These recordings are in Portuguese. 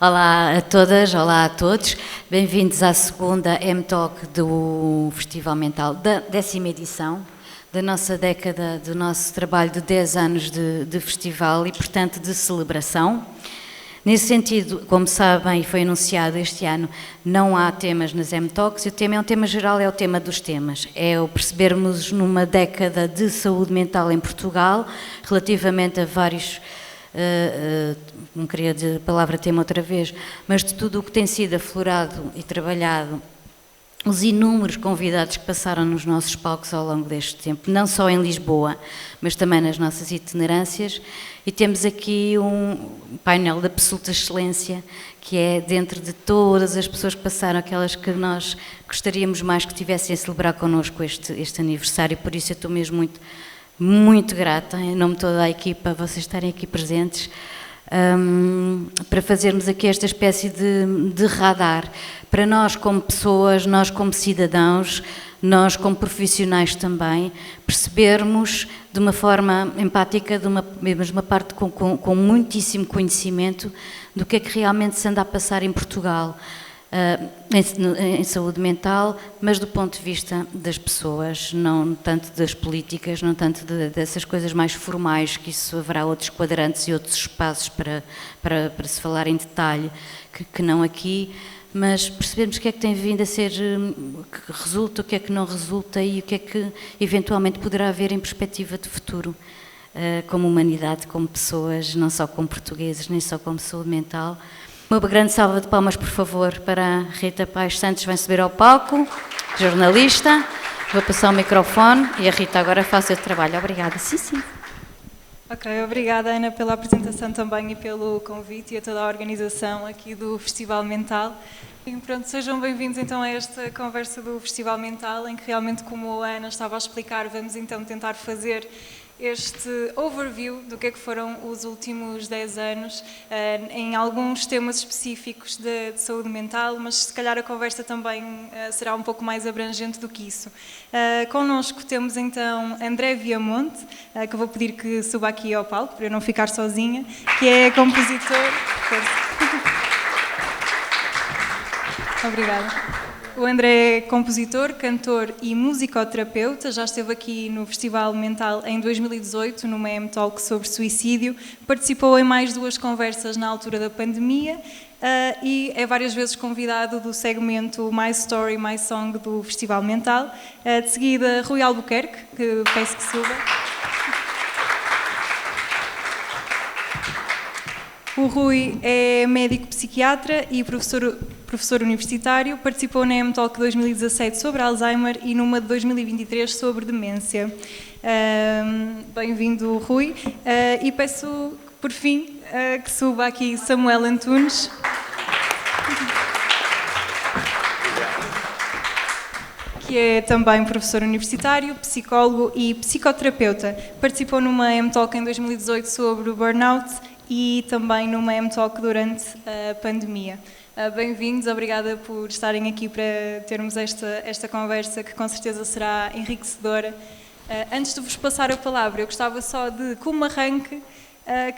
Olá a todas, olá a todos. Bem-vindos à segunda M-Talk do Festival Mental, da 10ª edição, da nossa década, do nosso trabalho de 10 anos de festival e, portanto, de celebração. Nesse sentido, como sabem, e foi anunciado este ano, não há temas nas M-Talks, e o tema é um tema geral, é o tema dos temas. É o percebermos numa década de saúde mental em Portugal, relativamente a vários... não queria dizer a palavra tema outra vez, mas de tudo o que tem sido aflorado e trabalhado, os inúmeros convidados que passaram nos nossos palcos ao longo deste tempo, não só em Lisboa, mas também nas nossas itinerâncias, e temos aqui um painel de absoluta excelência, que é dentro de todas as pessoas que passaram, aquelas que nós gostaríamos mais que tivessem a celebrar connosco este aniversário, por isso eu estou mesmo muito grata, em nome de toda a equipa, vocês estarem aqui presentes, para fazermos aqui esta espécie de radar, para nós como pessoas, nós como cidadãos, nós como profissionais também, percebermos de uma forma empática, mas uma parte com muitíssimo conhecimento do que é que realmente se anda a passar em Portugal, em saúde mental, mas do ponto de vista das pessoas, não tanto das políticas, não tanto dessas coisas mais formais, que isso haverá outros quadrantes e outros espaços para se falar em detalhe, que não aqui, mas percebermos o que é que tem vindo a ser, que resulta, o que é que não resulta e o que é que eventualmente poderá haver em perspectiva de futuro, como humanidade, como pessoas, não só como portugueses, nem só como saúde mental. Uma grande salva de palmas, por favor, para a Rita Paes Santos, vai subir ao palco, jornalista. Vou passar o microfone e a Rita agora faz o seu trabalho. Obrigada. Sim. Ok, obrigada Ana pela apresentação também e pelo convite e a toda a organização aqui do Festival Mental. E pronto, sejam bem-vindos então a esta conversa do Festival Mental, em que realmente, como a Ana estava a explicar, vamos então tentar fazer este overview do que é que foram os últimos 10 anos em alguns temas específicos de saúde mental, mas se calhar a conversa também será um pouco mais abrangente do que isso. Connosco temos então André Viamonte, que eu vou pedir que suba aqui ao palco para eu não ficar sozinha, que é compositor... Obrigada. O André é compositor, cantor e musicoterapeuta, já esteve aqui no Festival Mental em 2018, numa M-Talk sobre suicídio, participou em mais 2 conversas na altura da pandemia e é várias vezes convidado do segmento My Story, My Song do Festival Mental. De seguida, Rui Albuquerque, que peço que suba. O Rui é médico psiquiatra e professor universitário, participou na M-Talk 2017 sobre Alzheimer e numa de 2023 sobre demência. Bem-vindo, Rui. E peço, por fim, que suba aqui Samuel Antunes. Que é também professor universitário, psicólogo e psicoterapeuta. Participou numa M-Talk em 2018 sobre o burnout e também numa M-Talk durante a pandemia. Bem-vindos, obrigada por estarem aqui para termos esta conversa que com certeza será enriquecedora. Antes de vos passar a palavra, eu gostava só de, como arranque,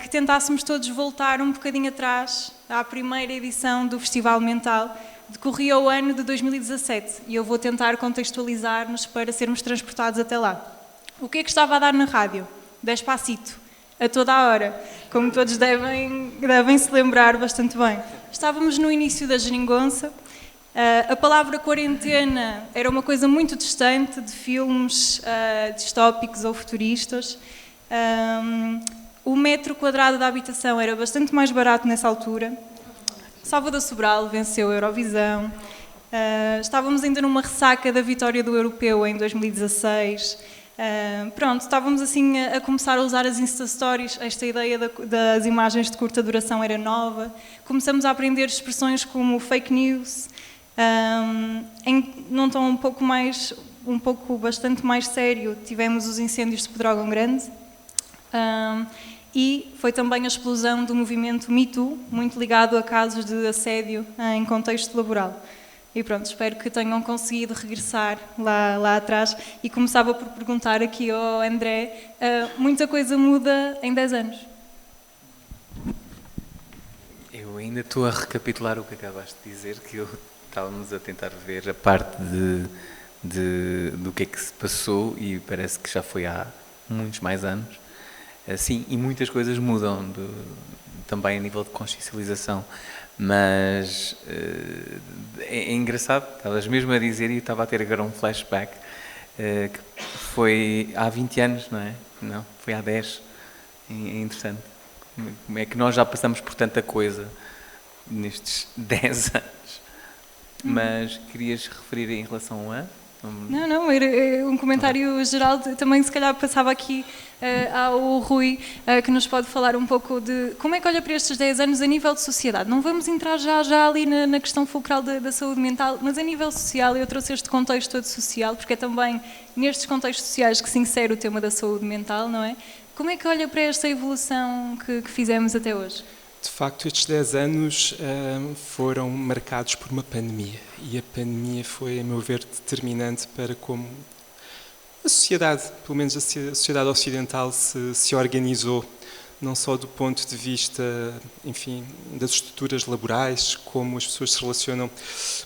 que tentássemos todos voltar um bocadinho atrás à primeira edição do Festival Mental. Decorria o ano de 2017 e eu vou tentar contextualizar-nos para sermos transportados até lá. O que é que estava a dar na rádio? Despacito. A toda a hora, como todos devem se lembrar bastante bem. Estávamos no início da geringonça, a palavra quarentena era uma coisa muito distante de filmes distópicos ou futuristas. O metro quadrado da habitação era bastante mais barato nessa altura. Salvador Sobral venceu a Eurovisão. Estávamos ainda numa ressaca da vitória do Europeu em 2016. Pronto, estávamos assim a começar a usar as Insta Stories, esta ideia das imagens de curta duração era nova, começamos a aprender expressões como fake news, num tom bastante mais sério, tivemos os incêndios de Pedrógão Grande, e foi também a explosão do movimento Me Too, muito ligado a casos de assédio em contexto laboral. E pronto, espero que tenham conseguido regressar lá atrás. E começava por perguntar aqui ao André, muita coisa muda em 10 anos? Eu ainda estou a recapitular o que acabaste de dizer, que estávamos a tentar ver a parte do que é que se passou e parece que já foi há muitos mais anos. Sim, e muitas coisas mudam também a nível de consciencialização, mas é engraçado, estavas mesmo a dizer e eu estava a ter agora um flashback, que foi há 20 anos, não é? Não, foi há 10. É interessante. Como é que nós já passamos por tanta coisa nestes 10 anos? Mas querias referir em relação a... Não, era um comentário geral, também se calhar passava aqui ao Rui, que nos pode falar um pouco de como é que olha para estes 10 anos a nível de sociedade. Não vamos entrar já ali na questão fulcral da saúde mental, mas a nível social, eu trouxe este contexto todo social, porque é também nestes contextos sociais que se insere o tema da saúde mental, não é? Como é que olha para esta evolução que fizemos até hoje? De facto, estes 10 anos foram marcados por uma pandemia e a pandemia foi, a meu ver, determinante para como a sociedade, pelo menos a sociedade ocidental, se organizou, não só do ponto de vista, enfim, das estruturas laborais, como as pessoas se relacionam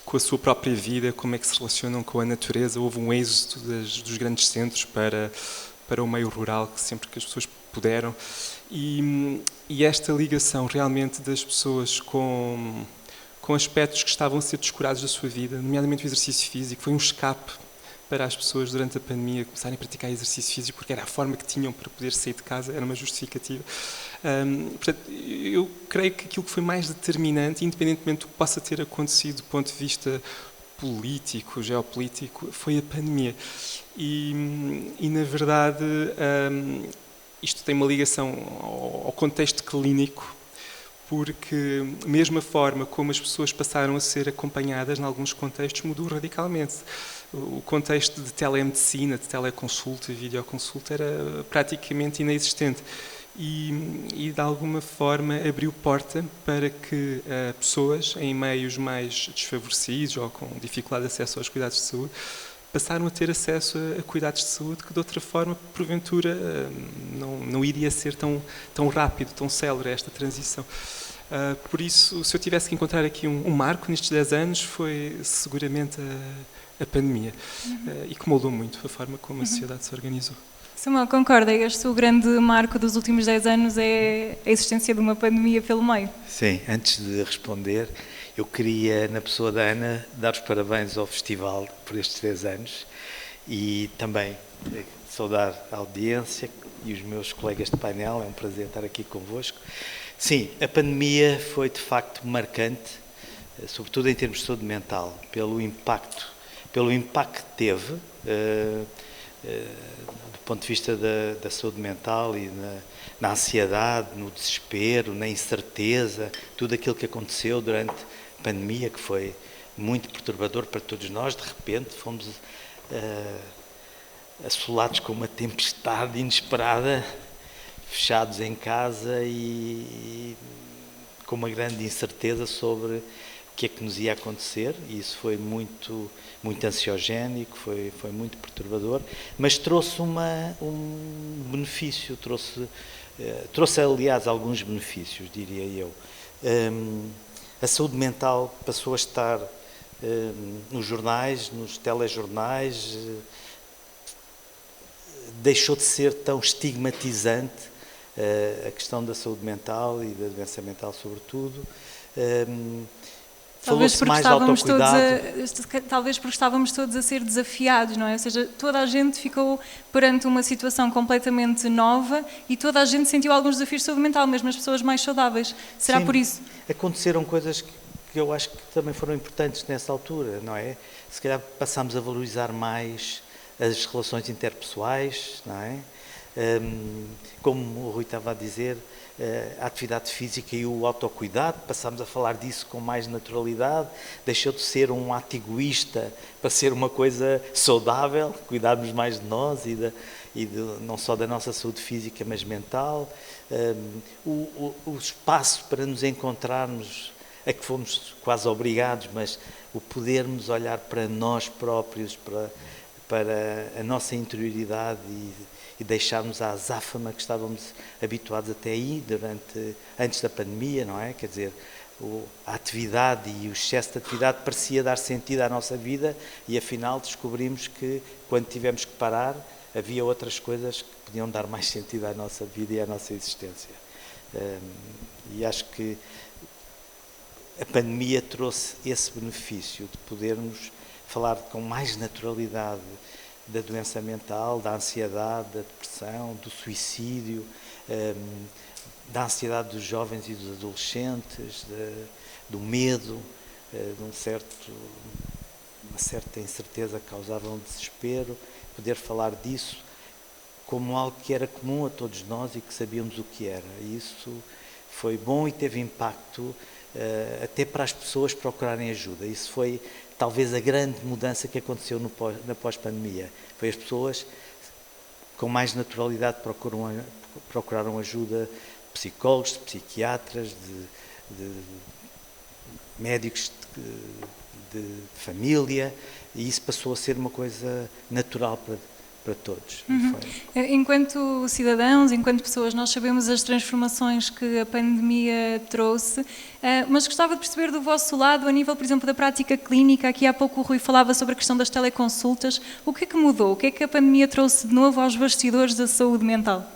com a sua própria vida, como é que se relacionam com a natureza. Houve um êxodo dos grandes centros para o meio rural, que sempre que as pessoas puderam. E esta ligação realmente das pessoas com aspectos que estavam a ser descurados da sua vida, nomeadamente o exercício físico, foi um escape para as pessoas durante a pandemia começarem a praticar exercício físico, porque era a forma que tinham para poder sair de casa, era uma justificativa. Portanto, eu creio que aquilo que foi mais determinante, independentemente do que possa ter acontecido do ponto de vista político, geopolítico, foi a pandemia. E na verdade, isto tem uma ligação ao contexto clínico, porque mesmo a forma como as pessoas passaram a ser acompanhadas, em alguns contextos, mudou radicalmente. O contexto de telemedicina, de teleconsulta, videoconsulta, era praticamente inexistente. E de alguma forma abriu porta para que pessoas em meios mais desfavorecidos ou com dificuldade de acesso aos cuidados de saúde passaram a ter acesso a cuidados de saúde que de outra forma, porventura, não iria ser tão rápido, tão célere esta transição. Por isso, se eu tivesse que encontrar aqui um marco nestes 10 anos, foi seguramente a pandemia, e que moldou muito a forma como a sociedade se organizou. Samuel, concorda? Este o grande marco dos últimos 10 anos é a existência de uma pandemia pelo meio? Sim, antes de responder, eu queria, na pessoa da Ana, dar os parabéns ao festival por estes 10 anos e também saudar a audiência e os meus colegas de painel, é um prazer estar aqui convosco. Sim, a pandemia foi de facto marcante, sobretudo em termos de saúde mental, pelo impacto que teve, do ponto de vista da saúde mental e na ansiedade, no desespero, na incerteza, tudo aquilo que aconteceu durante a pandemia, que foi muito perturbador para todos nós. De repente fomos assolados com uma tempestade inesperada, fechados em casa e com uma grande incerteza sobre o que é que nos ia acontecer, e isso foi muito ansiogénico, foi muito perturbador, mas trouxe um benefício, trouxe aliás alguns benefícios, diria eu. A saúde mental passou a estar nos jornais, nos telejornais, deixou de ser tão estigmatizante a questão da saúde mental e da doença mental sobretudo. Talvez porque estávamos todos a ser desafiados, não é? Ou seja, toda a gente ficou perante uma situação completamente nova e toda a gente sentiu alguns desafios de saúde mental, mesmo as pessoas mais saudáveis. Será Sim, por isso? Aconteceram coisas que eu acho que também foram importantes nessa altura, não é? Se calhar passámos a valorizar mais as relações interpessoais, não é? Como o Rui estava a dizer, a atividade física e o autocuidado, passámos a falar disso com mais naturalidade, deixou de ser um ato egoísta para ser uma coisa saudável, cuidarmos mais de nós não só da nossa saúde física, mas mental. O espaço para nos encontrarmos, a que fomos quase obrigados, mas o podermos olhar para nós próprios, para a nossa interioridade e deixarmos a azáfama que estávamos habituados até aí, antes da pandemia, não é? Quer dizer, a atividade e o excesso de atividade parecia dar sentido à nossa vida e afinal descobrimos que quando tivemos que parar havia outras coisas que podiam dar mais sentido à nossa vida e à nossa existência. E acho que a pandemia trouxe esse benefício de podermos falar com mais naturalidade da doença mental, da ansiedade, da depressão, do suicídio, da ansiedade dos jovens e dos adolescentes, do medo, de uma certa incerteza que causava um desespero, poder falar disso como algo que era comum a todos nós e que sabíamos o que era. E isso foi bom e teve impacto até para as pessoas procurarem ajuda. Isso foi talvez a grande mudança que aconteceu na pós-pandemia. Foi as pessoas com mais naturalidade procuraram ajuda, psicólogos, de psiquiatras, de médicos de família, e isso passou a ser uma coisa natural para todos. Enquanto cidadãos, enquanto pessoas, nós sabemos as transformações que a pandemia trouxe, mas gostava de perceber do vosso lado, a nível, por exemplo, da prática clínica. Aqui há pouco o Rui falava sobre a questão das teleconsultas. O que é que mudou? O que é que a pandemia trouxe de novo aos bastidores da saúde mental?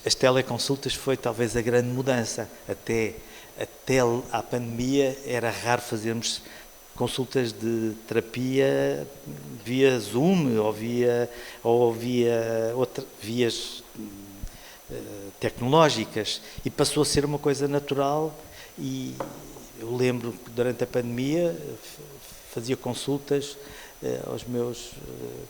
As teleconsultas foi talvez a grande mudança. Até à pandemia era raro fazermos consultas de terapia via Zoom ou via vias tecnológicas, e passou a ser uma coisa natural. E eu lembro que durante a pandemia fazia consultas aos meus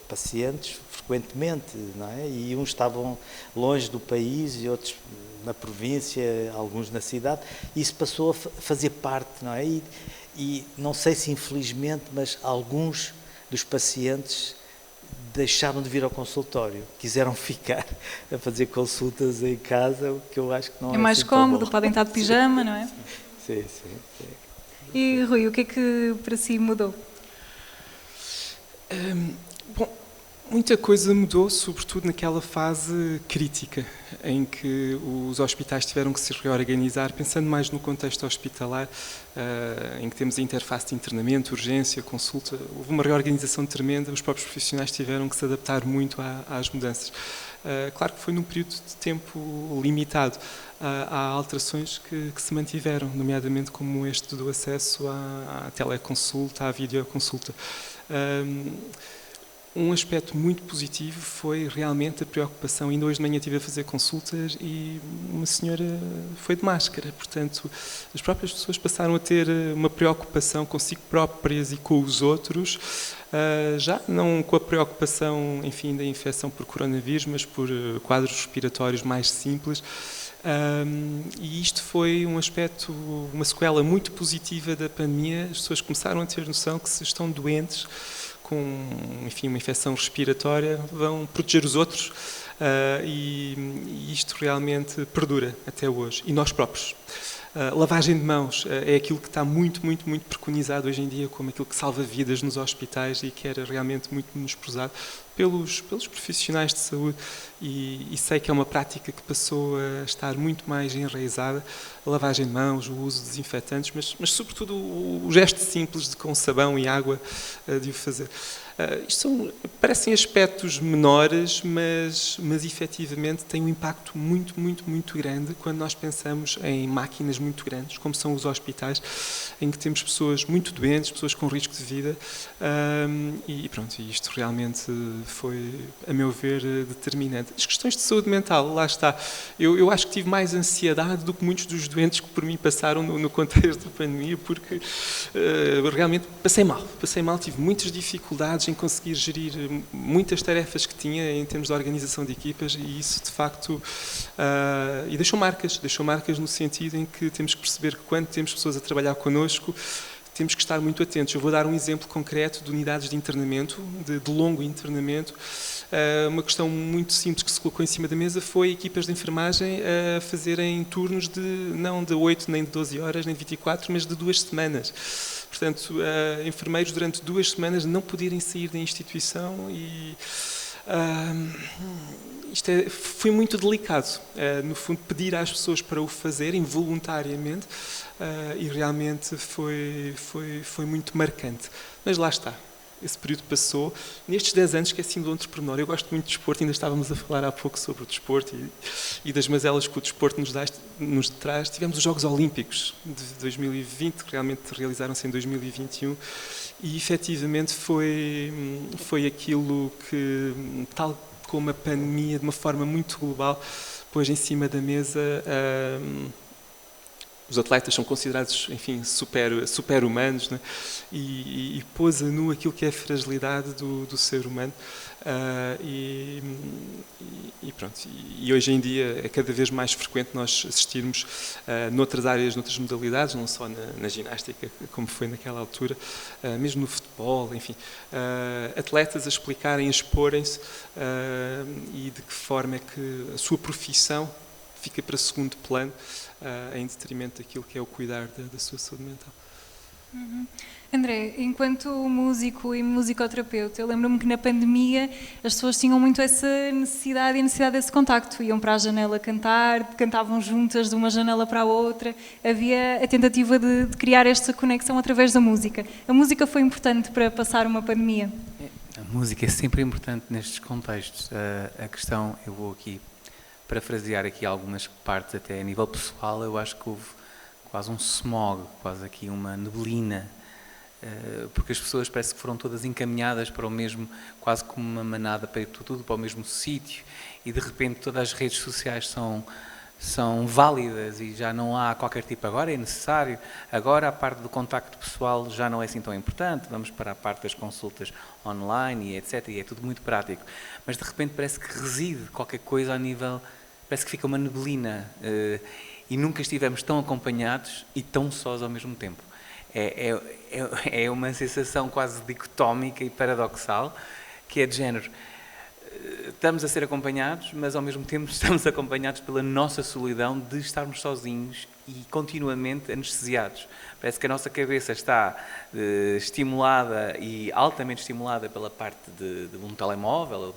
pacientes frequentemente, não é? E uns estavam longe do país e outros na província, alguns na cidade, e isso passou a fazer parte, não é? E não sei se infelizmente, mas alguns dos pacientes deixaram de vir ao consultório, quiseram ficar a fazer consultas em casa, o que eu acho que não é mais assim cómodo, bom. podem estar de pijama, não é? Sim. E Rui, o que é que para si mudou? Bom, muita coisa mudou, sobretudo naquela fase crítica, em que os hospitais tiveram que se reorganizar, pensando mais no contexto hospitalar, em que temos a interface de internamento, urgência, consulta. Houve uma reorganização tremenda, os próprios profissionais tiveram que se adaptar muito às mudanças. Claro que foi num período de tempo limitado. Há alterações que se mantiveram, nomeadamente como este do acesso à teleconsulta, à videoconsulta. Um aspecto muito positivo foi realmente a preocupação. Ainda hoje de manhã estive a fazer consultas e uma senhora foi de máscara. Portanto, as próprias pessoas passaram a ter uma preocupação consigo próprias e com os outros, já não com a preocupação, enfim, da infecção por coronavírus, mas por quadros respiratórios mais simples. E isto foi um aspecto, uma sequela muito positiva da pandemia. As pessoas começaram a ter noção que se estão doentes com, enfim, uma infecção respiratória, vão proteger os outros, e isto realmente perdura até hoje. E nós próprios. Lavagem de mãos é aquilo que está muito preconizado hoje em dia como aquilo que salva vidas nos hospitais e que era realmente muito menosprezado pelos profissionais de saúde, e sei que é uma prática que passou a estar muito mais enraizada, a lavagem de mãos, o uso de desinfetantes, mas sobretudo o gesto simples de com sabão e água de o fazer. Isto parecem aspectos menores, mas efetivamente têm um impacto muito grande quando nós pensamos em máquinas muito grandes, como são os hospitais, em que temos pessoas muito doentes, pessoas com risco de vida, e pronto, isto realmente foi, a meu ver, determinante. As questões de saúde mental, lá está. Eu acho que tive mais ansiedade do que muitos dos doentes que por mim passaram no contexto da pandemia, porque realmente passei mal, tive muitas dificuldades em conseguir gerir muitas tarefas que tinha em termos de organização de equipas, e isso de facto e deixou marcas no sentido em que temos que perceber que quando temos pessoas a trabalhar connosco temos que estar muito atentos. Eu vou dar um exemplo concreto de unidades de internamento, de longo internamento. Uma questão muito simples que se colocou em cima da mesa foi equipas de enfermagem a fazerem turnos não de 8 nem de 12 horas, nem de 24, mas de 2 semanas. Portanto, enfermeiros durante 2 semanas não poderem sair da instituição, e Foi muito delicado, no fundo, pedir às pessoas para o fazerem voluntariamente, e realmente foi muito marcante. Mas lá está, esse período passou. Nestes 10 anos esqueci-me do entrepreneur. Eu gosto muito de desporto, ainda estávamos a falar há pouco sobre o desporto e das mazelas que o desporto nos traz. Tivemos os Jogos Olímpicos de 2020, que realmente realizaram-se em 2021, e efetivamente foi aquilo que, tal como a pandemia, de uma forma muito global, pôs em cima da mesa. Os atletas são considerados, enfim, super-humanos, né? E pôs a nu aquilo que é a fragilidade do ser humano. E pronto. E hoje em dia é cada vez mais frequente nós assistirmos noutras áreas, noutras modalidades, não só na ginástica, como foi naquela altura, mesmo no futebol, enfim, atletas a explicarem, a exporem-se, e de que forma é que a sua profissão fica para segundo plano, em detrimento daquilo que é o cuidar da sua saúde mental. André, enquanto músico e musicoterapeuta, eu lembro-me que na pandemia as pessoas tinham muito essa necessidade e a necessidade desse contacto. Iam para a janela cantar, cantavam juntas de uma janela para a outra. Havia a tentativa de criar esta conexão através da música. A música foi importante para passar uma pandemia? A música é sempre importante nestes contextos. A questão, eu vou aqui parafrasear aqui algumas partes até a nível pessoal. Eu acho que houve quase um smog, quase aqui uma neblina, porque as pessoas parece que foram todas encaminhadas para o mesmo, quase como uma manada, para ir tudo para o mesmo sítio, e de repente todas as redes sociais são válidas e já não há qualquer tipo, agora é necessário, agora a parte do contacto pessoal já não é assim tão importante, vamos para a parte das consultas online e etc, e é tudo muito prático, mas de repente parece que reside qualquer coisa a nível, parece que fica uma neblina, e nunca estivemos tão acompanhados e tão sós ao mesmo tempo. É uma sensação quase dicotómica e paradoxal, que é de género, estamos a ser acompanhados, mas ao mesmo tempo estamos acompanhados pela nossa solidão de estarmos sozinhos e continuamente anestesiados. Parece que a nossa cabeça está estimulada e altamente estimulada pela parte de um telemóvel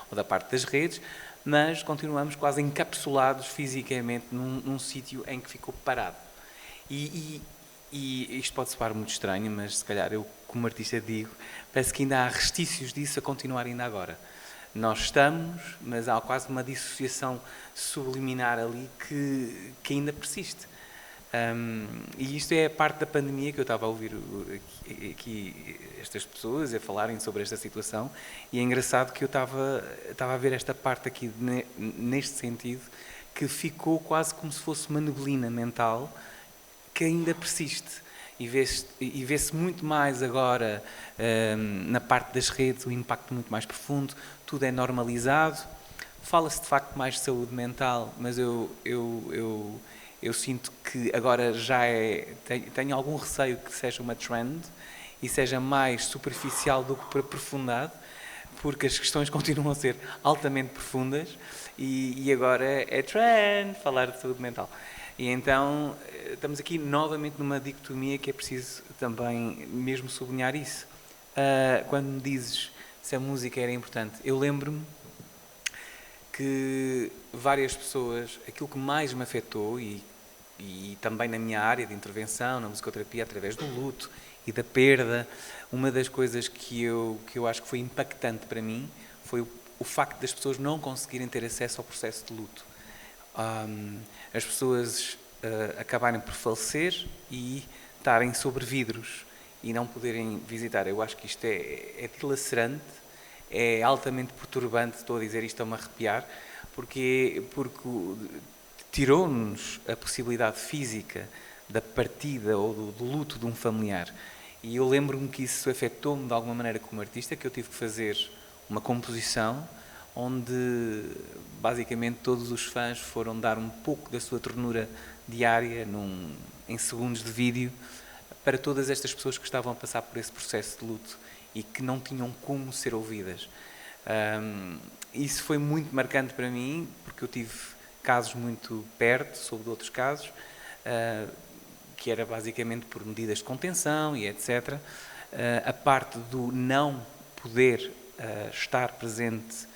ou da parte das redes, mas continuamos quase encapsulados fisicamente num sítio em que ficou parado. E isto pode soar muito estranho, mas se calhar eu, como artista, digo, parece que ainda há restícios disso a continuar ainda agora. Nós estamos, mas há quase uma dissociação subliminar ali que ainda persiste. E isto é a parte da pandemia que eu estava a ouvir aqui estas pessoas a falarem sobre esta situação, e é engraçado que eu estava a ver esta parte aqui neste sentido, que ficou quase como se fosse uma neblina mental que ainda persiste. E vê-se muito mais agora na parte das redes, o impacto muito mais profundo, tudo é normalizado, fala-se de facto mais de saúde mental, mas eu sinto que agora tenho algum receio que seja uma trend e seja mais superficial do que aprofundado, porque as questões continuam a ser altamente profundas e agora é trend falar de saúde mental. E então estamos aqui novamente numa dicotomia que é preciso também mesmo sublinhar isso. Quando me dizes se a música era importante, eu lembro-me que várias pessoas, aquilo que mais me afetou e também na minha área de intervenção, na musicoterapia, através do luto e da perda, uma das coisas que eu acho que foi impactante para mim foi o facto das pessoas não conseguirem ter acesso ao processo de luto. As pessoas acabarem por falecer e estarem sobre vidros e não poderem visitar. Eu acho que isto é dilacerante, é altamente perturbante, estou a dizer isto a me arrepiar, porque tirou-nos a possibilidade física da partida ou do luto de um familiar. E eu lembro-me que isso afetou-me de alguma maneira como artista, que eu tive que fazer uma composição onde basicamente todos os fãs foram dar um pouco da sua ternura diária em segundos de vídeo para todas estas pessoas que estavam a passar por esse processo de luto e que não tinham como ser ouvidas. Isso foi muito marcante para mim, porque eu tive casos muito perto, soube de outros casos, que era basicamente por medidas de contenção e etc. A parte do não poder estar presente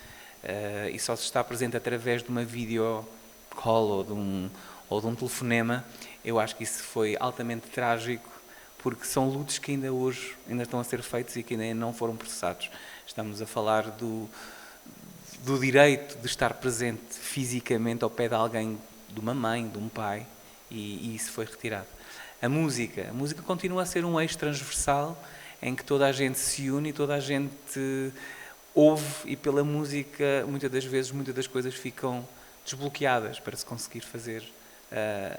e só se está presente através de uma video call ou de um telefonema, eu acho que isso foi altamente trágico, porque são lutos que ainda hoje ainda estão a ser feitos e que ainda não foram processados. Estamos a falar do direito de estar presente fisicamente ao pé de alguém, de uma mãe, de um pai, e isso foi retirado. A música continua a ser um eixo transversal em que toda a gente se une e toda a gente ouve, e pela música muitas das vezes muitas das coisas ficam desbloqueadas para se conseguir fazer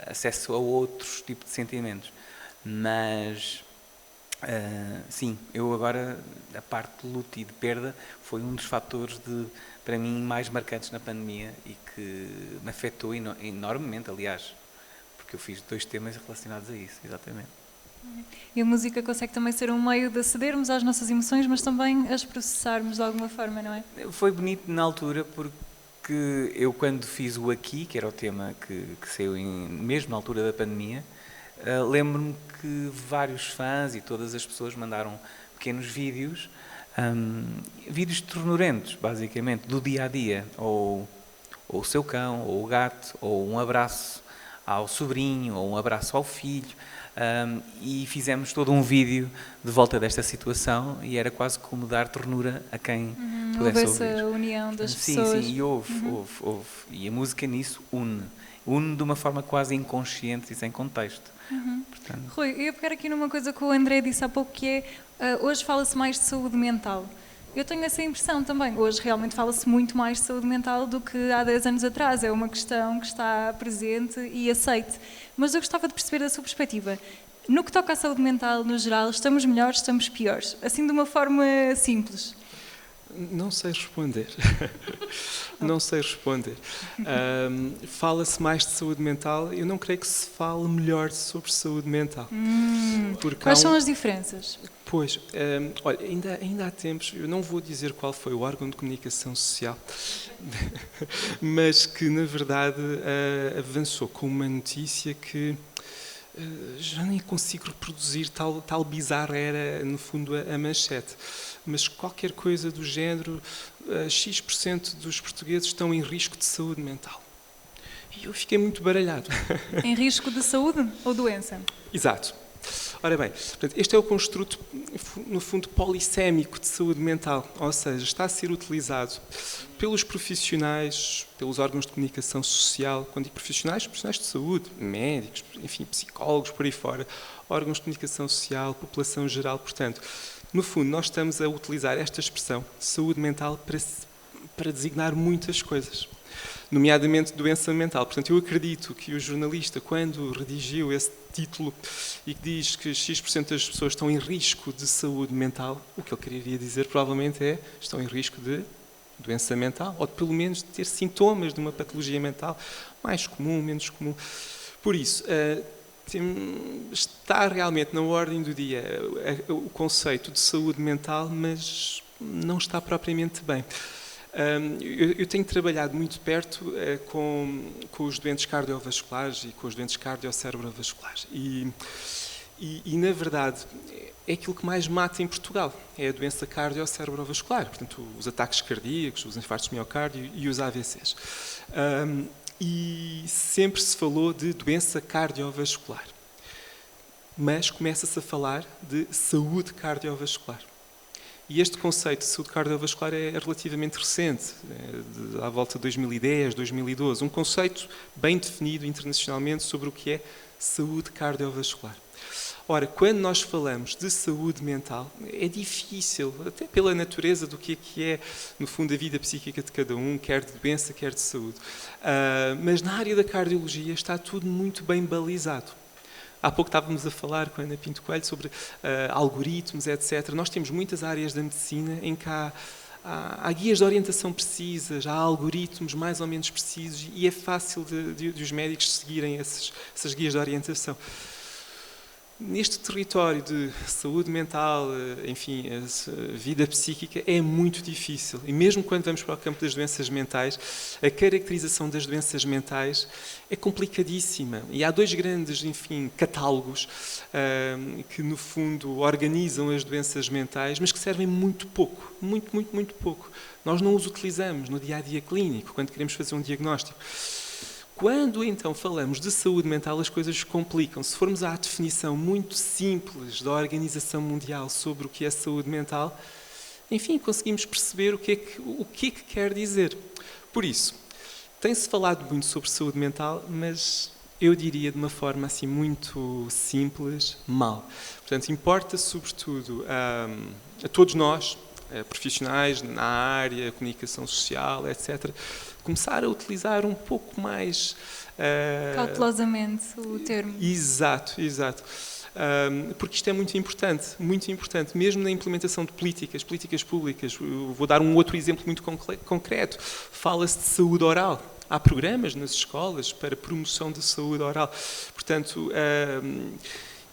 acesso a outros tipos de sentimentos. Mas sim, eu agora, a parte de luto e de perda foi um dos fatores para mim mais marcantes na pandemia e que me afetou enormemente, aliás, porque eu fiz 2 temas relacionados a isso, exatamente. E a música consegue também ser um meio de acedermos às nossas emoções, mas também as processarmos de alguma forma, não é? Foi bonito na altura porque eu, quando fiz o Aqui, que era o tema que saiu mesmo na altura da pandemia, lembro-me que vários fãs e todas as pessoas mandaram pequenos vídeos, vídeos ternurentos, basicamente, do dia-a-dia, ou o seu cão, ou o gato, ou um abraço ao sobrinho, ou um abraço ao filho, e fizemos todo um vídeo de volta desta situação, e era quase como dar ternura a quem pudesse ouvir. Houve essa união das pessoas. Sim, e houve. E a música nisso une de uma forma quase inconsciente e sem contexto. Portanto, Rui, eu ia pegar aqui numa coisa que o André disse há pouco, que é, hoje fala-se mais de saúde mental. Eu tenho essa impressão também. Hoje realmente fala-se muito mais de saúde mental do que há 10 anos atrás. É uma questão que está presente e aceite. Mas eu gostava de perceber da sua perspectiva. No que toca à saúde mental, no geral, estamos melhores, estamos piores? Assim, de uma forma simples. Não sei responder. Não sei responder. Fala-se mais de saúde mental. Eu não creio que se fale melhor sobre saúde mental. Quais são as diferenças? Pois, olha, ainda há tempos, eu não vou dizer qual foi o órgão de comunicação social, mas que, na verdade, avançou com uma notícia que já nem consigo reproduzir, tal bizarra era, no fundo, a manchete. Mas qualquer coisa do género, X% dos portugueses estão em risco de saúde mental. E eu fiquei muito baralhado. Em risco de saúde ou doença? Exato. Ora bem, portanto, este é o construto, no fundo, polissémico de saúde mental, ou seja, está a ser utilizado pelos profissionais, pelos órgãos de comunicação social, quando digo profissionais de saúde, médicos, enfim, psicólogos, por aí fora, órgãos de comunicação social, população geral, portanto, no fundo, nós estamos a utilizar esta expressão, saúde mental, para designar muitas coisas, nomeadamente doença mental. Portanto, eu acredito que o jornalista, quando redigiu esse título e que diz que X% das pessoas estão em risco de saúde mental, o que ele queria dizer provavelmente é estão em risco de doença mental, ou de, pelo menos de ter sintomas de uma patologia mental, mais comum, menos comum. Por isso, está realmente na ordem do dia o conceito de saúde mental, mas não está propriamente bem. Eu tenho trabalhado muito perto com os doentes cardiovasculares e com os doentes cardiocérebrovasculares e, na verdade, é aquilo que mais mata em Portugal, é a doença cardiocérebrovascular, portanto, os ataques cardíacos, os infartos de miocárdio e os AVCs. E sempre se falou de doença cardiovascular, mas começa-se a falar de saúde cardiovascular. E este conceito de saúde cardiovascular é relativamente recente, à volta de 2010, 2012. Um conceito bem definido internacionalmente sobre o que é saúde cardiovascular. Ora, quando nós falamos de saúde mental, é difícil, até pela natureza do que é, no fundo, a vida psíquica de cada um, quer de doença, quer de saúde. Mas na área da cardiologia está tudo muito bem balizado. Há pouco estávamos a falar com a Ana Pinto Coelho sobre algoritmos, etc. Nós temos muitas áreas da medicina em que há guias de orientação precisas, há algoritmos mais ou menos precisos e é fácil de os médicos seguirem essas guias de orientação. Neste território de saúde mental, enfim, a vida psíquica é muito difícil. E mesmo quando vamos para o campo das doenças mentais, a caracterização das doenças mentais é complicadíssima. E há dois grandes, enfim, catálogos que, no fundo, organizam as doenças mentais, mas que servem muito pouco, muito pouco. Nós não os utilizamos no dia-a-dia clínico, quando queremos fazer um diagnóstico. Quando, então, falamos de saúde mental, as coisas complicam. Se formos à definição muito simples da Organização Mundial sobre o que é saúde mental, enfim, conseguimos perceber o que é que quer dizer. Por isso, tem-se falado muito sobre saúde mental, mas eu diria de uma forma assim muito simples, mal. Portanto, importa sobretudo a todos nós, profissionais na área, comunicação social, etc., começar a utilizar um pouco mais... Cautelosamente o termo. Exato. Porque isto é muito importante, mesmo na implementação de políticas públicas. Eu vou dar um outro exemplo muito concreto. Fala-se de saúde oral. Há programas nas escolas para promoção de saúde oral. Portanto,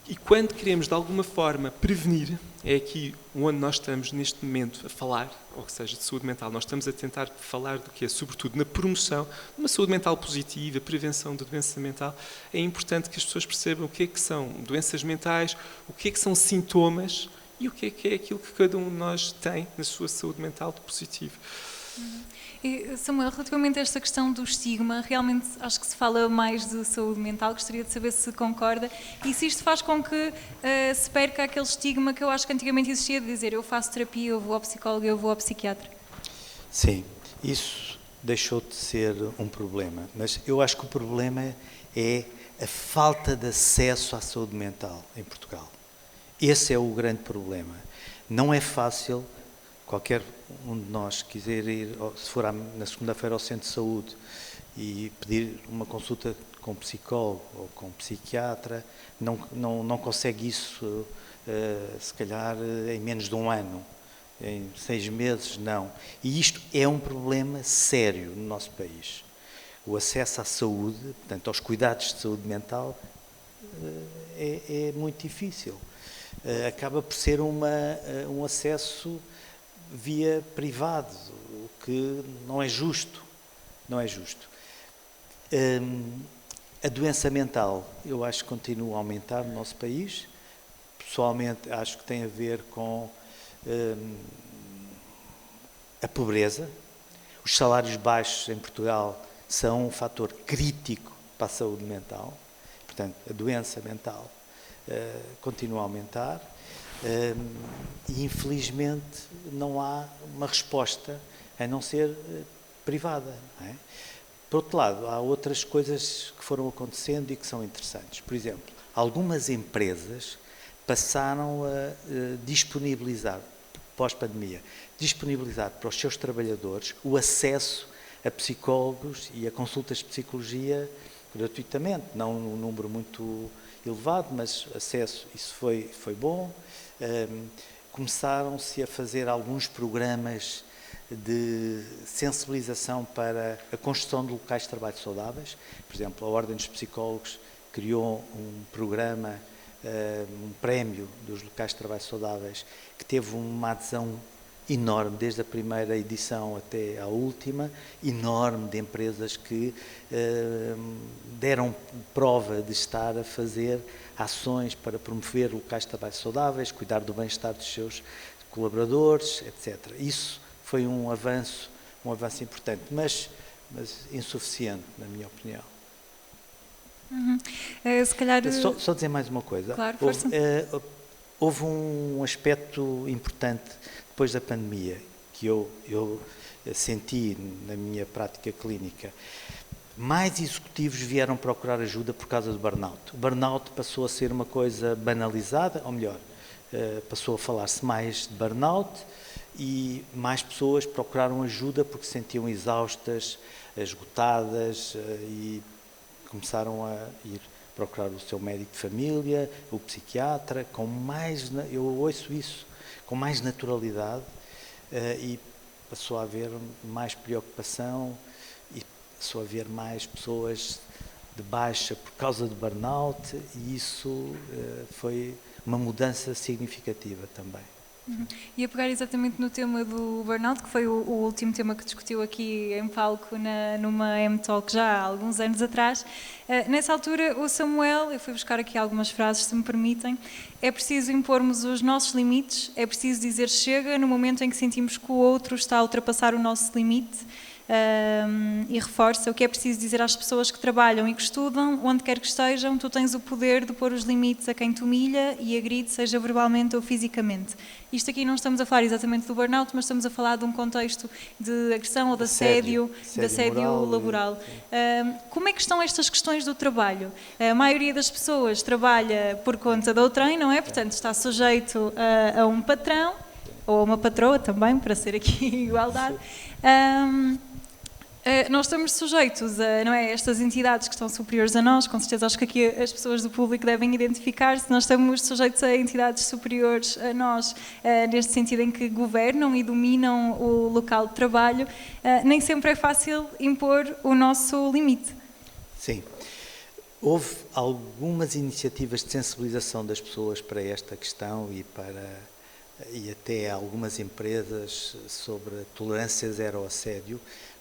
e quando queremos, de alguma forma, prevenir, é aqui onde nós estamos, neste momento, a falar, ou seja, de saúde mental. Nós estamos a tentar falar do que é, sobretudo, na promoção de uma saúde mental positiva, prevenção de doença mental. É importante que as pessoas percebam o que é que são doenças mentais, o que é que são sintomas e o que é aquilo que cada um de nós tem na sua saúde mental de positivo. E, Samuel, relativamente a esta questão do estigma, realmente acho que se fala mais de saúde mental, gostaria de saber se concorda e se isto faz com que se perca aquele estigma que eu acho que antigamente existia de dizer eu faço terapia, eu vou ao psicólogo, eu vou ao psiquiatra. Sim, isso deixou de ser um problema, mas eu acho que o problema é a falta de acesso à saúde mental em Portugal. Esse é o grande problema. Não é fácil. Qualquer um de nós quiser ir, se for na segunda-feira ao centro de saúde e pedir uma consulta com um psicólogo ou com um psiquiatra, não consegue isso, se calhar, em menos de um ano, em 6 meses, não. E isto é um problema sério no nosso país. O acesso à saúde, portanto, aos cuidados de saúde mental, é muito difícil. Acaba por ser um acesso via privado, o que não é justo. A doença mental, eu acho que continua a aumentar no nosso país. Pessoalmente, acho que tem a ver com a pobreza. Os salários baixos em Portugal são um fator crítico para a saúde mental. Portanto, a doença mental continua a aumentar. E infelizmente não há uma resposta a não ser privada, não é? Por outro lado, há outras coisas que foram acontecendo e que são interessantes. Por exemplo, algumas empresas passaram a disponibilizar, pós-pandemia, para os seus trabalhadores o acesso a psicólogos e a consultas de psicologia gratuitamente, não num número muito elevado, mas acesso, isso foi bom. Começaram-se a fazer alguns programas de sensibilização para a construção de locais de trabalho saudáveis. Por exemplo, a Ordem dos Psicólogos criou um programa, um prémio dos locais de trabalho saudáveis, que teve uma adesão enorme, desde a primeira edição até à última, enorme, de empresas que deram prova de estar a fazer ações para promover locais de trabalho saudáveis, cuidar do bem-estar dos seus colaboradores, etc. Isso foi um avanço importante, mas insuficiente, na minha opinião. Se calhar... Só dizer mais uma coisa. Claro, força. Houve um aspecto importante depois da pandemia, que eu senti na minha prática clínica. Mais executivos vieram procurar ajuda por causa do burnout. O burnout passou a ser uma coisa banalizada, ou melhor, passou a falar-se mais de burnout e mais pessoas procuraram ajuda porque se sentiam exaustas, esgotadas e começaram a ir procurar o seu médico de família, o psiquiatra, eu ouço isso, com mais naturalidade, e passou a haver mais preocupação e passou a haver mais pessoas de baixa por causa do burnout, e isso foi uma mudança significativa também. E a pegar exatamente no tema do burnout, que foi o último tema que discutiu aqui em palco numa M-Talk já há alguns anos atrás. Nessa altura, o Samuel, eu fui buscar aqui algumas frases, se me permitem, é preciso impormos os nossos limites, é preciso dizer chega no momento em que sentimos que o outro está a ultrapassar o nosso limite. E reforça o que é preciso dizer às pessoas que trabalham e que estudam, onde quer que estejam, tu tens o poder de pôr os limites a quem te humilha e agride, seja verbalmente ou fisicamente. Isto aqui não estamos a falar exatamente do burnout, mas estamos a falar de um contexto de agressão ou de assédio laboral. Como é que estão estas questões do trabalho? A maioria das pessoas trabalha por conta de outrem, não é? Portanto, está sujeito a um patrão, ou a uma patroa também, para ser aqui igualdade. Nós estamos sujeitos a, não é, estas entidades que estão superiores a nós, com certeza acho que aqui as pessoas do público devem identificar-se, nós estamos sujeitos a entidades superiores a nós, neste sentido em que governam e dominam o local de trabalho, nem sempre é fácil impor o nosso limite. Sim. Houve algumas iniciativas de sensibilização das pessoas para esta questão e até algumas empresas sobre tolerância zero ao assédio,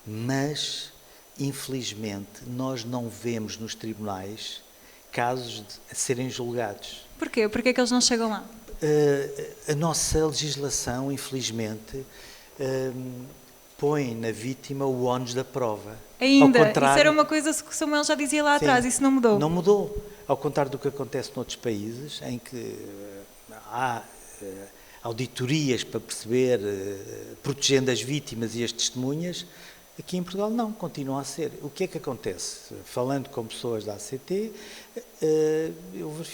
mas, infelizmente, nós não vemos nos tribunais casos a serem julgados. Porquê? Porquê é que eles não chegam lá? A nossa legislação, infelizmente, põe na vítima o ónus da prova. Ainda? Isso era uma coisa que o Samuel já dizia lá atrás, isso não mudou? Não mudou. Ao contrário do que acontece noutros países, em que há auditorias para perceber, protegendo as vítimas e as testemunhas, aqui em Portugal não, continua a ser. O que é que acontece? Falando com pessoas da ACT,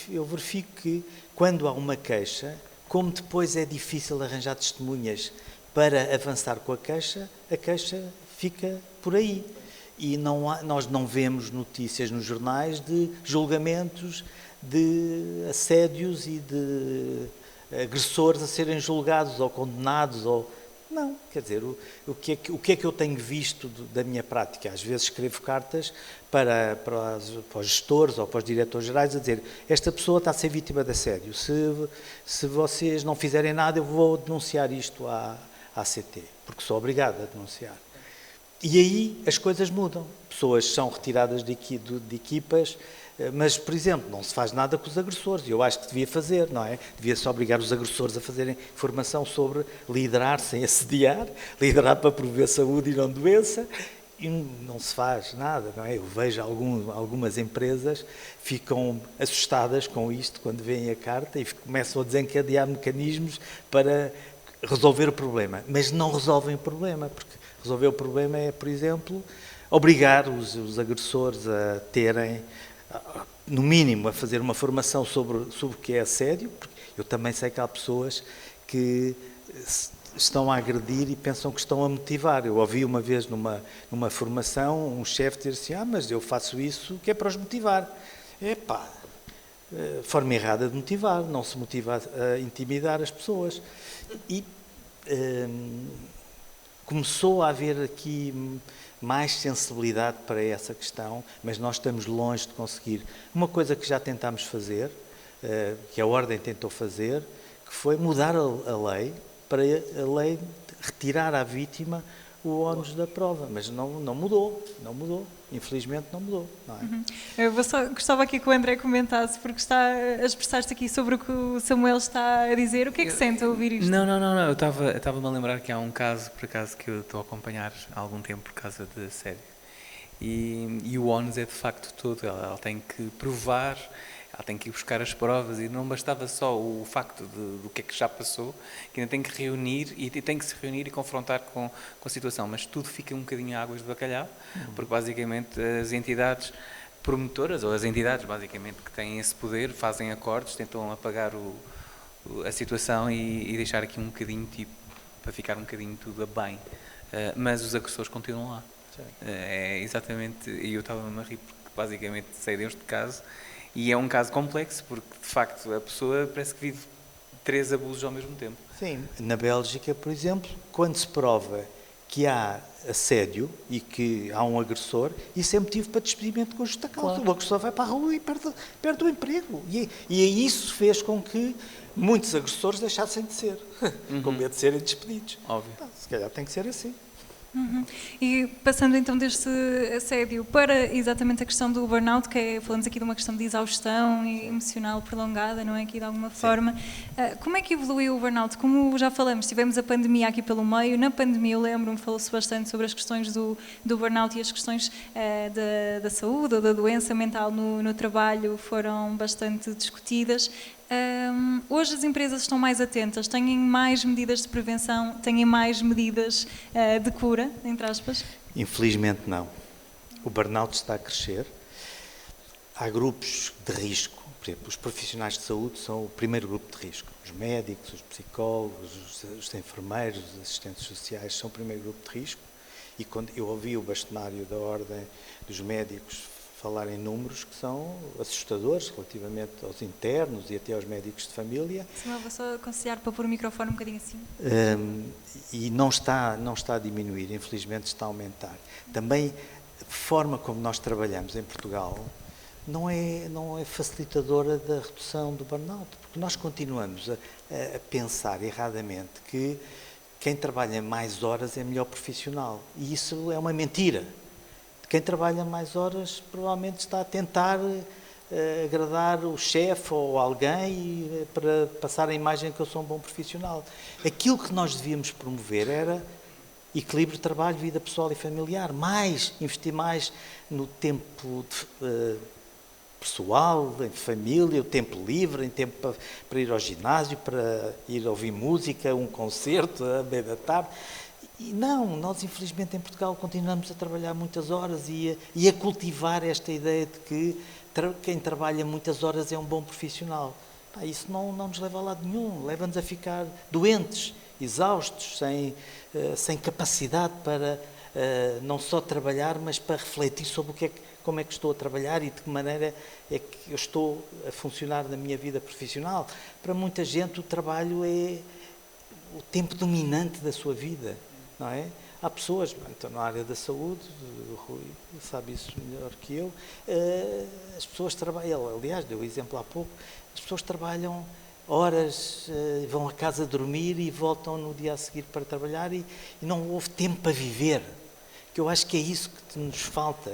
eu verifico que quando há uma queixa, como depois é difícil arranjar testemunhas para avançar com a queixa fica por aí. E nós não vemos notícias nos jornais de julgamentos, de assédios e de agressores a serem julgados ou condenados. Não, quer dizer, o que é que eu tenho visto da minha prática? Às vezes escrevo cartas para os gestores ou para os diretores gerais a dizer esta pessoa está a ser vítima de assédio, se vocês não fizerem nada eu vou denunciar isto à ACT, porque sou obrigado a denunciar. E aí as coisas mudam, pessoas são retiradas de equipas, mas, por exemplo, não se faz nada com os agressores, eu acho que devia fazer, não é? Devia-se obrigar os agressores a fazerem formação sobre liderar sem assediar, liderar para promover saúde e não doença, e não se faz nada, não é? Eu vejo algumas empresas ficam assustadas com isto quando veem a carta e começam a desencadear mecanismos para resolver o problema, mas não resolvem o problema, porque resolver o problema é, por exemplo, obrigar os agressores a terem, no mínimo, a fazer uma formação sobre o que é assédio, porque eu também sei que há pessoas que estão a agredir e pensam que estão a motivar. Eu ouvi uma vez numa formação um chefe dizer assim, mas eu faço isso que é para os motivar. Forma errada de motivar, não se motiva a intimidar as pessoas. E começou a haver aqui mais sensibilidade para essa questão, mas nós estamos longe de conseguir. Uma coisa que já tentámos fazer, que a Ordem tentou fazer, que foi mudar a lei, para a lei retirar à vítima o ónus da prova, mas não mudou, infelizmente não mudou. Não é? Eu gostava aqui que o André comentasse, porque está a expressar-se aqui sobre o que o Samuel está a dizer. O que é que sente a ouvir isto? Não, eu estava-me a lembrar que há um caso, por acaso, que eu estou a acompanhar há algum tempo por causa de assédio. E o ónus é de facto todo, ela tem que provar, ela tem que ir buscar as provas e não bastava só o facto do que é que já passou, que ainda tem que reunir e tem que se reunir e confrontar com a situação, mas tudo fica um bocadinho águas de bacalhau, porque basicamente as entidades promotoras, ou as entidades basicamente que têm esse poder, fazem acordos, tentam apagar a situação e deixar aqui um bocadinho, para ficar um bocadinho tudo a bem, mas os agressores continuam lá. É exatamente, e eu estava-me a rir porque basicamente sei deste caso. E é um caso complexo, porque, de facto, a pessoa parece que vive 3 abusos ao mesmo tempo. Sim, na Bélgica, por exemplo, quando se prova que há assédio e que há um agressor, isso é motivo para despedimento com justa causa. Claro. O agressor vai para a rua e perde o emprego. E isso fez com que muitos agressores deixassem de ser, com medo de serem despedidos. Óbvio. Se calhar tem que ser assim. E passando então deste assédio para exatamente a questão do burnout, que falamos aqui de uma questão de exaustão emocional prolongada, não é? Aqui de alguma forma. Como é que evoluiu o burnout? Como já falamos, tivemos a pandemia aqui pelo meio. Na pandemia, eu lembro-me, falou-se bastante sobre as questões do burnout e as questões da saúde ou da doença mental no trabalho foram bastante discutidas. Hoje as empresas estão mais atentas, têm mais medidas de prevenção, têm mais medidas de cura, entre aspas? Infelizmente não. O burnout está a crescer. Há grupos de risco. Por exemplo, os profissionais de saúde são o primeiro grupo de risco. Os médicos, os psicólogos, os enfermeiros, os assistentes sociais são o primeiro grupo de risco. E quando eu ouvi o bastonário da Ordem dos Médicos falar em números que são assustadores relativamente aos internos e até aos médicos de família. Vou só aconselhar para pôr o microfone um bocadinho assim. E não está a diminuir, infelizmente está a aumentar. Também a forma como nós trabalhamos em Portugal não é facilitadora da redução do burnout, porque nós continuamos a pensar erradamente que quem trabalha mais horas é melhor profissional. E isso é uma mentira. Quem trabalha mais horas provavelmente está a tentar agradar o chefe ou alguém para passar a imagem que eu sou um bom profissional. Aquilo que nós devíamos promover era equilíbrio de trabalho, vida pessoal e familiar. Investir mais no tempo pessoal, em família, o tempo livre, em tempo para ir ao ginásio, para ir ouvir música, um concerto à meia da tarde. E não, nós infelizmente em Portugal continuamos a trabalhar muitas horas e a cultivar esta ideia de que quem trabalha muitas horas é um bom profissional. Isso não nos leva a lado nenhum, leva-nos a ficar doentes, exaustos, sem capacidade para não só trabalhar, mas para refletir sobre como é que estou a trabalhar e de que maneira é que eu estou a funcionar na minha vida profissional. Para muita gente o trabalho é o tempo dominante da sua vida. Não é? Há pessoas, então, na área da saúde, o Rui sabe isso melhor que eu, as pessoas trabalham, ele, aliás, deu o exemplo há pouco, as pessoas trabalham horas, vão a casa dormir e voltam no dia a seguir para trabalhar e não houve tempo para viver. Que eu acho que é isso que nos falta,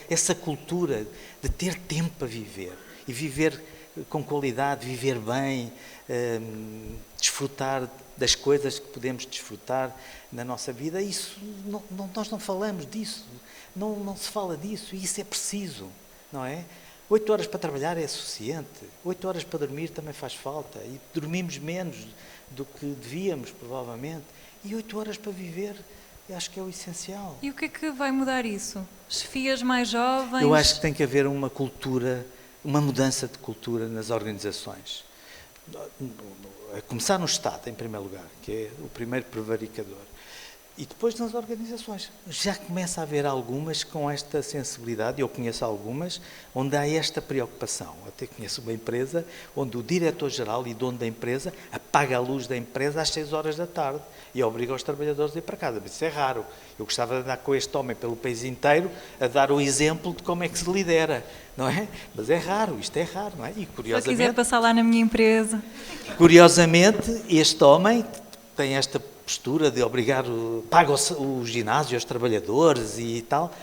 essa cultura de ter tempo para viver e viver com qualidade, viver bem, desfrutar das coisas que podemos desfrutar na nossa vida. Isso, nós não falamos disso, não se fala disso e isso é preciso, não é? 8 horas para trabalhar é suficiente, 8 horas para dormir também faz falta e dormimos menos do que devíamos, provavelmente, e 8 horas para viver, eu acho que é o essencial. E o que é que vai mudar isso? Chefias mais jovens? Eu acho que tem que haver uma mudança de cultura nas organizações. A começar no Estado, em primeiro lugar, que é o primeiro prevaricador. E depois nas organizações. Já começa a haver algumas com esta sensibilidade, eu conheço algumas, onde há esta preocupação. Até conheço uma empresa onde o diretor-geral e dono da empresa apaga a luz da empresa às 6 horas da tarde e obriga os trabalhadores a ir para casa. Mas isso é raro. Eu gostava de andar com este homem pelo país inteiro a dar o exemplo de como é que se lidera, não é? Mas é raro, isto é raro, não é? E curiosamente... Se eu quiser passar lá na minha empresa. Curiosamente, este homem tem esta postura de obrigar, paga o ginásio aos trabalhadores e tal,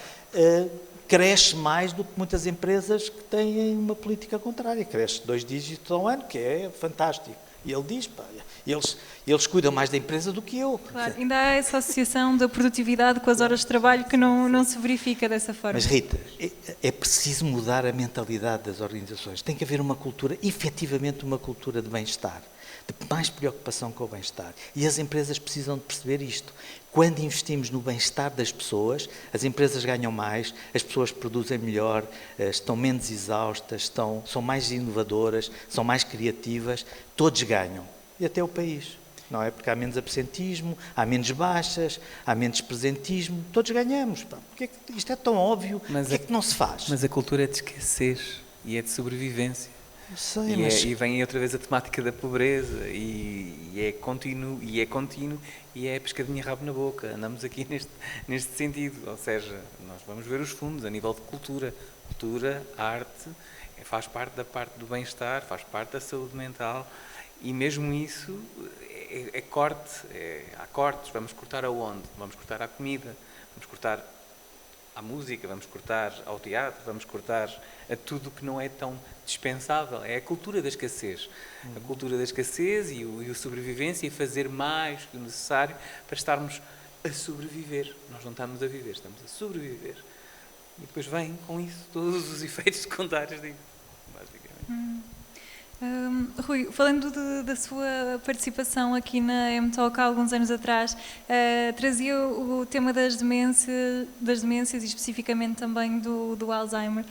cresce mais do que muitas empresas que têm uma política contrária. Cresce 2 dígitos ao ano, que é fantástico. E ele diz, eles cuidam mais da empresa do que eu. Claro, ainda há essa associação da produtividade com as horas de trabalho que não se verifica dessa forma. Mas Rita, é preciso mudar a mentalidade das organizações. Tem que haver uma cultura, efetivamente uma cultura de bem-estar, de mais preocupação com o bem-estar. E as empresas precisam de perceber isto. Quando investimos no bem-estar das pessoas, as empresas ganham mais, as pessoas produzem melhor, estão menos exaustas, são mais inovadoras, são mais criativas, todos ganham. E até o país, não é? Porque há menos absentismo, há menos baixas, há menos presentismo, todos ganhamos. Porque é que isto é tão óbvio, porque é que não se faz? Mas a cultura é de esquecer e é de sobrevivência. Sei, E vem outra vez a temática da pobreza e é contínuo e é pescadinha rabo na boca. Andamos aqui neste sentido, ou seja, nós vamos ver os fundos a nível de cultura. Cultura, arte, faz parte do bem-estar, faz parte da saúde mental e mesmo isso é corte, há cortes. Vamos cortar aonde? Vamos cortar à comida, vamos cortar à música, vamos cortar ao teatro, vamos cortar a tudo que não é tão dispensável. É a cultura da escassez. A cultura da escassez e o sobrevivência e fazer mais do que o necessário para estarmos a sobreviver. Nós não estamos a viver, estamos a sobreviver. E depois vem com isso todos os efeitos secundários disso, basicamente. Rui, falando da sua participação aqui na M-Talk há alguns anos atrás, trazia o tema das demências e especificamente também do Alzheimer.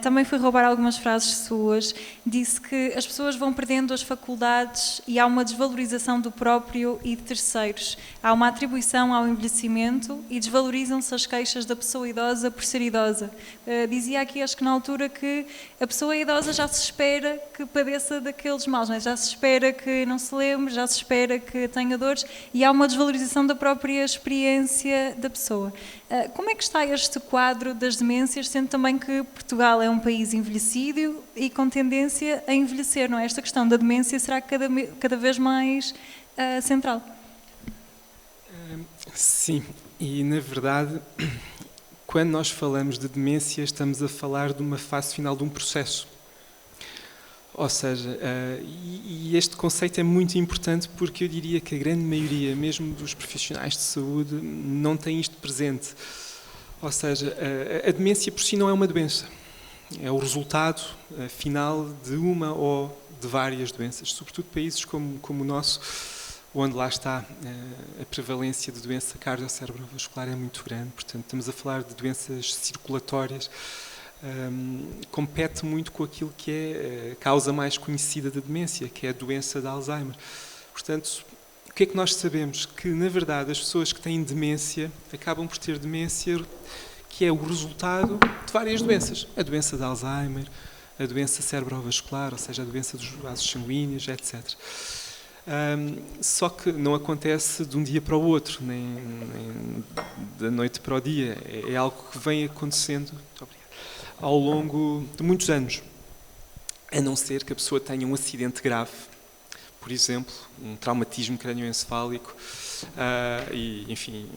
Também foi roubar algumas frases suas. Disse que as pessoas vão perdendo as faculdades e há uma desvalorização do próprio e de terceiros. Há uma atribuição ao envelhecimento e desvalorizam-se as queixas da pessoa idosa por ser idosa. Dizia aqui, acho que na altura, que a pessoa idosa já se espera que padeça daqueles males, não é? Já se espera que não se lembre, já se espera que tenha dores e há uma desvalorização da própria experiência da pessoa. Como é que está este quadro das demências, sendo também que Portugal é um país envelhecido e com tendência a envelhecer, não é? Esta questão da demência será cada vez mais central? Sim, e na verdade, quando nós falamos de demência, estamos a falar de uma fase final de um processo. Ou seja, e este conceito é muito importante porque eu diria que a grande maioria, mesmo dos profissionais de saúde, não tem isto presente. Ou seja, a demência por si não é uma doença. É o resultado final de uma ou de várias doenças. Sobretudo países como o nosso, onde lá está a prevalência de doença cardiocérebrovascular é muito grande. Portanto, estamos a falar de doenças circulatórias. Compete muito com aquilo que é a causa mais conhecida da demência, que é a doença de Alzheimer. Portanto, o que é que nós sabemos? Que, na verdade, as pessoas que têm demência acabam por ter demência que é o resultado de várias doenças. A doença de Alzheimer, a doença cerebrovascular, ou seja, a doença dos vasos sanguíneos, etc. Só que não acontece de um dia para o outro, nem da noite para o dia. É algo que vem acontecendo ao longo de muitos anos, a não ser que a pessoa tenha um acidente grave, por exemplo, um traumatismo crânioencefálico, e, enfim,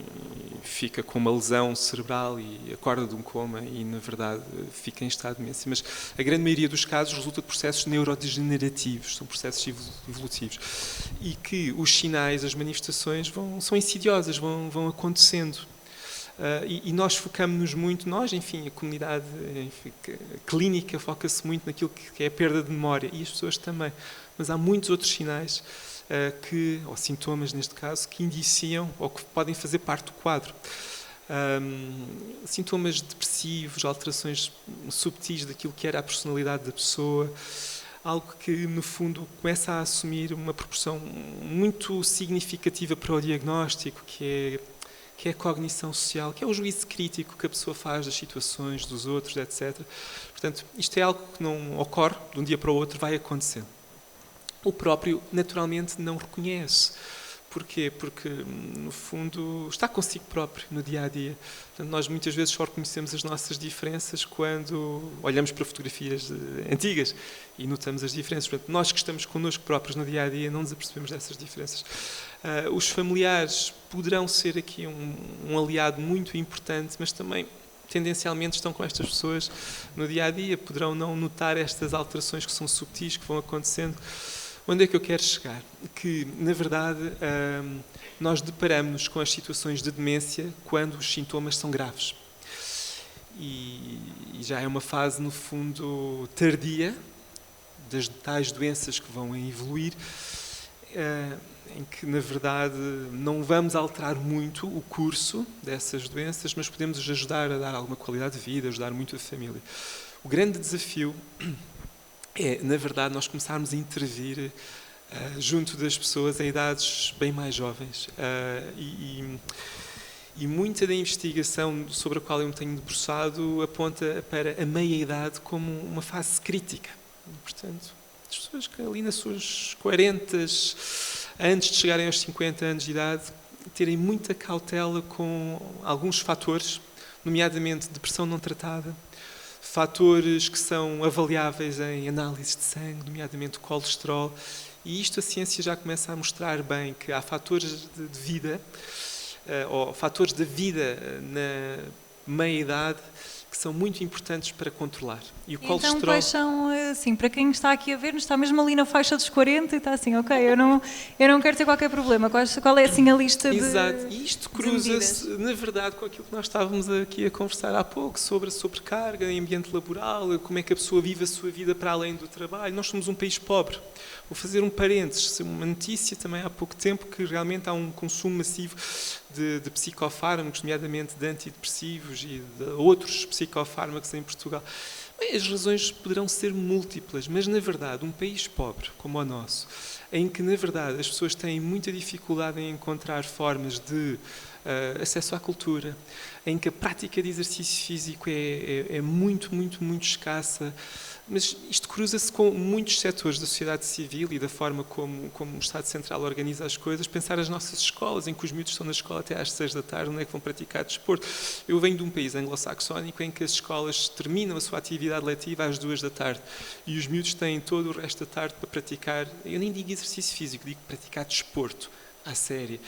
fica com uma lesão cerebral e acorda de um coma e, na verdade, fica em estado de demência. Mas a grande maioria dos casos resulta de processos neurodegenerativos, são processos evolutivos, e que os sinais, as manifestações são insidiosas, vão acontecendo. E nós focamos-nos muito, a comunidade clínica foca-se muito naquilo que é a perda de memória, e as pessoas também. Mas há muitos outros sinais, ou sintomas neste caso, que indiciam ou que podem fazer parte do quadro. Sintomas depressivos, alterações subtis daquilo que era a personalidade da pessoa, algo que, no fundo, começa a assumir uma proporção muito significativa para o diagnóstico, que é a cognição social, que é o juízo crítico que a pessoa faz das situações, dos outros, etc. Portanto, isto é algo que não ocorre de um dia para o outro, vai acontecendo. O próprio, naturalmente, não reconhece. Porquê? Porque, no fundo, está consigo próprio no dia-a-dia. Portanto, nós muitas vezes só reconhecemos as nossas diferenças quando olhamos para fotografias antigas e notamos as diferenças. Portanto, nós que estamos connosco próprios no dia-a-dia não nos apercebemos dessas diferenças. Os familiares poderão ser aqui um aliado muito importante, mas também, tendencialmente, estão com estas pessoas no dia-a-dia, poderão não notar estas alterações que são subtis, que vão acontecendo. Onde é que eu quero chegar? Que, na verdade, nós deparamos-nos com as situações de demência quando os sintomas são graves. E já é uma fase, no fundo, tardia das tais doenças que vão evoluir, em que, na verdade, não vamos alterar muito o curso dessas doenças, mas podemos ajudar a dar alguma qualidade de vida, ajudar muito a família. O grande desafio é, na verdade, nós começarmos a intervir junto das pessoas em idades bem mais jovens. E muita da investigação sobre a qual eu me tenho debruçado aponta para a meia-idade como uma fase crítica. Portanto, as pessoas que ali nas suas 40, antes de chegarem aos 50 anos de idade, terem muita cautela com alguns fatores, nomeadamente depressão não tratada, fatores que são avaliáveis em análises de sangue, nomeadamente colesterol, e isto a ciência já começa a mostrar bem que há fatores de vida, ou fatores da vida na meia-idade, que são muito importantes para controlar. E o colesterol... Então, quais são, assim, para quem está aqui a ver, está mesmo ali na faixa dos 40 e está assim, ok, eu não quero ter qualquer problema. Qual é, assim, a lista de... Exato, e isto cruza-se, na verdade, com aquilo que nós estávamos aqui a conversar há pouco, sobre a sobrecarga em ambiente laboral, como é que a pessoa vive a sua vida para além do trabalho. Nós somos um país pobre. Vou fazer um parênteses, uma notícia também há pouco tempo que realmente há um consumo massivo de psicofármacos, nomeadamente de antidepressivos e de outros psicofármacos em Portugal. Bem, as razões poderão ser múltiplas, mas na verdade um país pobre como o nosso, em que na verdade as pessoas têm muita dificuldade em encontrar formas de acesso à cultura, em que a prática de exercício físico é muito escassa, mas isto cruza-se com muitos setores da sociedade civil e da forma como o Estado Central organiza as coisas. Pensar as nossas escolas, em que os miúdos estão na escola até às 6 da tarde, onde é que vão praticar desporto? Eu venho de um país anglo-saxónico em que as escolas terminam a sua atividade letiva às 2 da tarde e os miúdos têm todo o resto da tarde para praticar, eu nem digo exercício físico, digo praticar desporto à séria.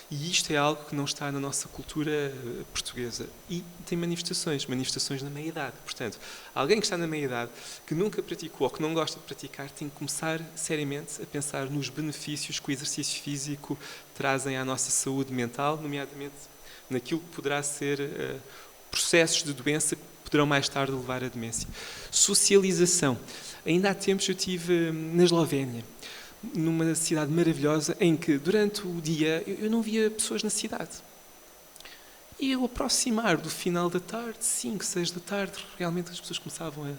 E isto é algo que não está na nossa cultura portuguesa. E tem manifestações na meia-idade. Portanto, alguém que está na meia-idade, que nunca praticou ou que não gosta de praticar, tem que começar seriamente a pensar nos benefícios que o exercício físico trazem à nossa saúde mental, nomeadamente naquilo que poderá ser processos de doença que poderão mais tarde levar à demência. Socialização. Ainda há tempos eu estive na Eslovénia, numa cidade maravilhosa, em que durante o dia eu não via pessoas na cidade. E ao aproximar do final da tarde, 5, 6 da tarde, realmente as pessoas começavam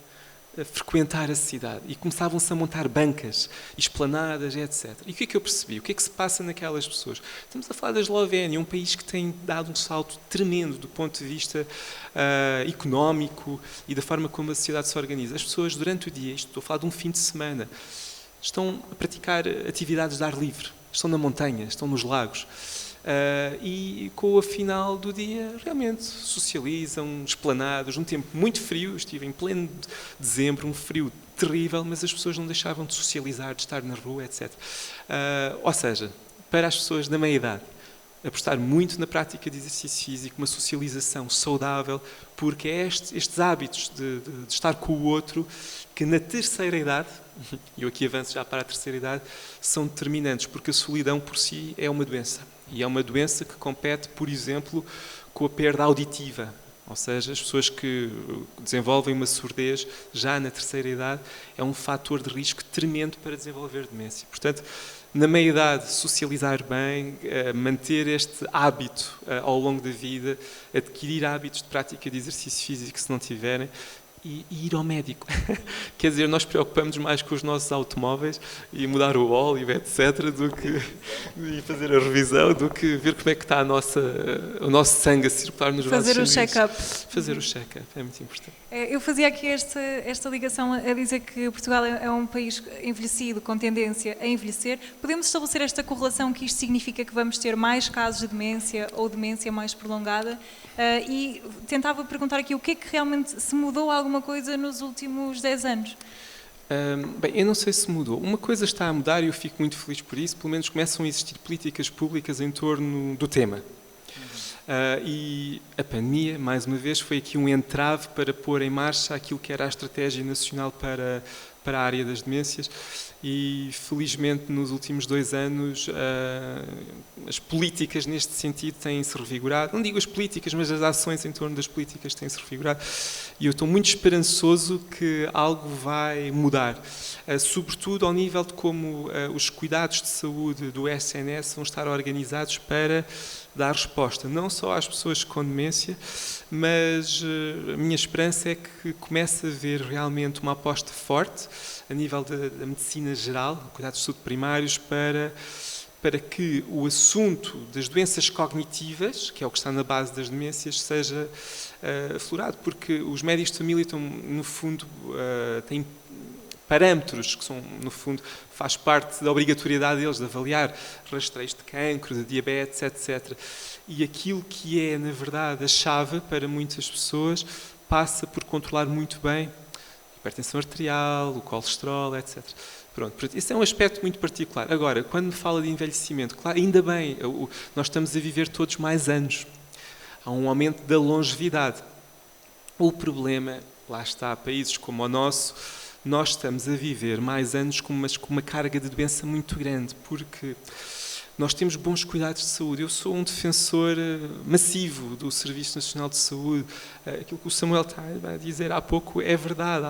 a frequentar a cidade e começavam-se a montar bancas, esplanadas, etc. E o que é que eu percebi? O que é que se passa naquelas pessoas? Estamos a falar da Eslovénia, um país que tem dado um salto tremendo do ponto de vista económico e da forma como a sociedade se organiza. As pessoas durante o dia, estou a falar de um fim de semana, estão a praticar atividades de ar livre, estão na montanha, estão nos lagos. E com o final do dia realmente socializam, esplanados, num tempo muito frio, estive em pleno dezembro, um frio terrível, mas as pessoas não deixavam de socializar, de estar na rua, etc. Ou seja, para as pessoas da meia-idade, apostar muito na prática de exercício físico, uma socialização saudável, porque é estes hábitos de estar com o outro que na terceira idade, e eu aqui avanço já para a terceira idade, são determinantes, porque a solidão por si é uma doença. E é uma doença que compete, por exemplo, com a perda auditiva. Ou seja, as pessoas que desenvolvem uma surdez já na terceira idade é um fator de risco tremendo para desenvolver demência. Portanto, na meia-idade, socializar bem, manter este hábito ao longo da vida, adquirir hábitos de prática de exercício físico se não tiverem, e ir ao médico. Quer dizer, nós preocupamos mais com os nossos automóveis e mudar o óleo, etc., do que e fazer a revisão, do que ver como é que está o nosso sangue a circular nos vasos sanguíneos. Fazer o check-up. Fazer o check-up é muito importante. Eu fazia aqui esta ligação a dizer que Portugal é um país envelhecido, com tendência a envelhecer. Podemos estabelecer esta correlação que isto significa que vamos ter mais casos de demência ou demência mais prolongada? E tentava perguntar aqui o que é que realmente se mudou alguma coisa nos últimos 10 anos? Bem, eu não sei se mudou. Uma coisa está a mudar e eu fico muito feliz por isso. Pelo menos começam a existir políticas públicas em torno do tema. E a pandemia, mais uma vez, foi aqui um entrave para pôr em marcha aquilo que era a estratégia nacional para a área das demências e, felizmente, nos últimos 2 anos, as políticas neste sentido têm-se revigorado. Não digo as políticas, mas as ações em torno das políticas têm-se revigorado. E eu estou muito esperançoso que algo vai mudar, sobretudo ao nível de como os cuidados de saúde do SNS vão estar organizados para dar resposta não só às pessoas com demência, mas a minha esperança é que comece a haver realmente uma aposta forte a nível da medicina geral, cuidados de saúde primários, para que o assunto das doenças cognitivas, que é o que está na base das demências, seja aflorado, porque os médicos de família estão, no fundo, têm parâmetros que são, no fundo, faz parte da obrigatoriedade deles de avaliar rastreios de cancro, de diabetes, etc. E aquilo que é, na verdade, a chave para muitas pessoas passa por controlar muito bem a hipertensão arterial, o colesterol, etc. Pronto, esse é um aspecto muito particular. Agora, quando me fala de envelhecimento, claro, ainda bem, nós estamos a viver todos mais anos. Há um aumento da longevidade. O problema, lá está, países como o nosso, nós estamos a viver mais anos com uma carga de doença muito grande, porque nós temos bons cuidados de saúde. Eu sou um defensor massivo do Serviço Nacional de Saúde. Aquilo que o Samuel está a dizer há pouco é verdade.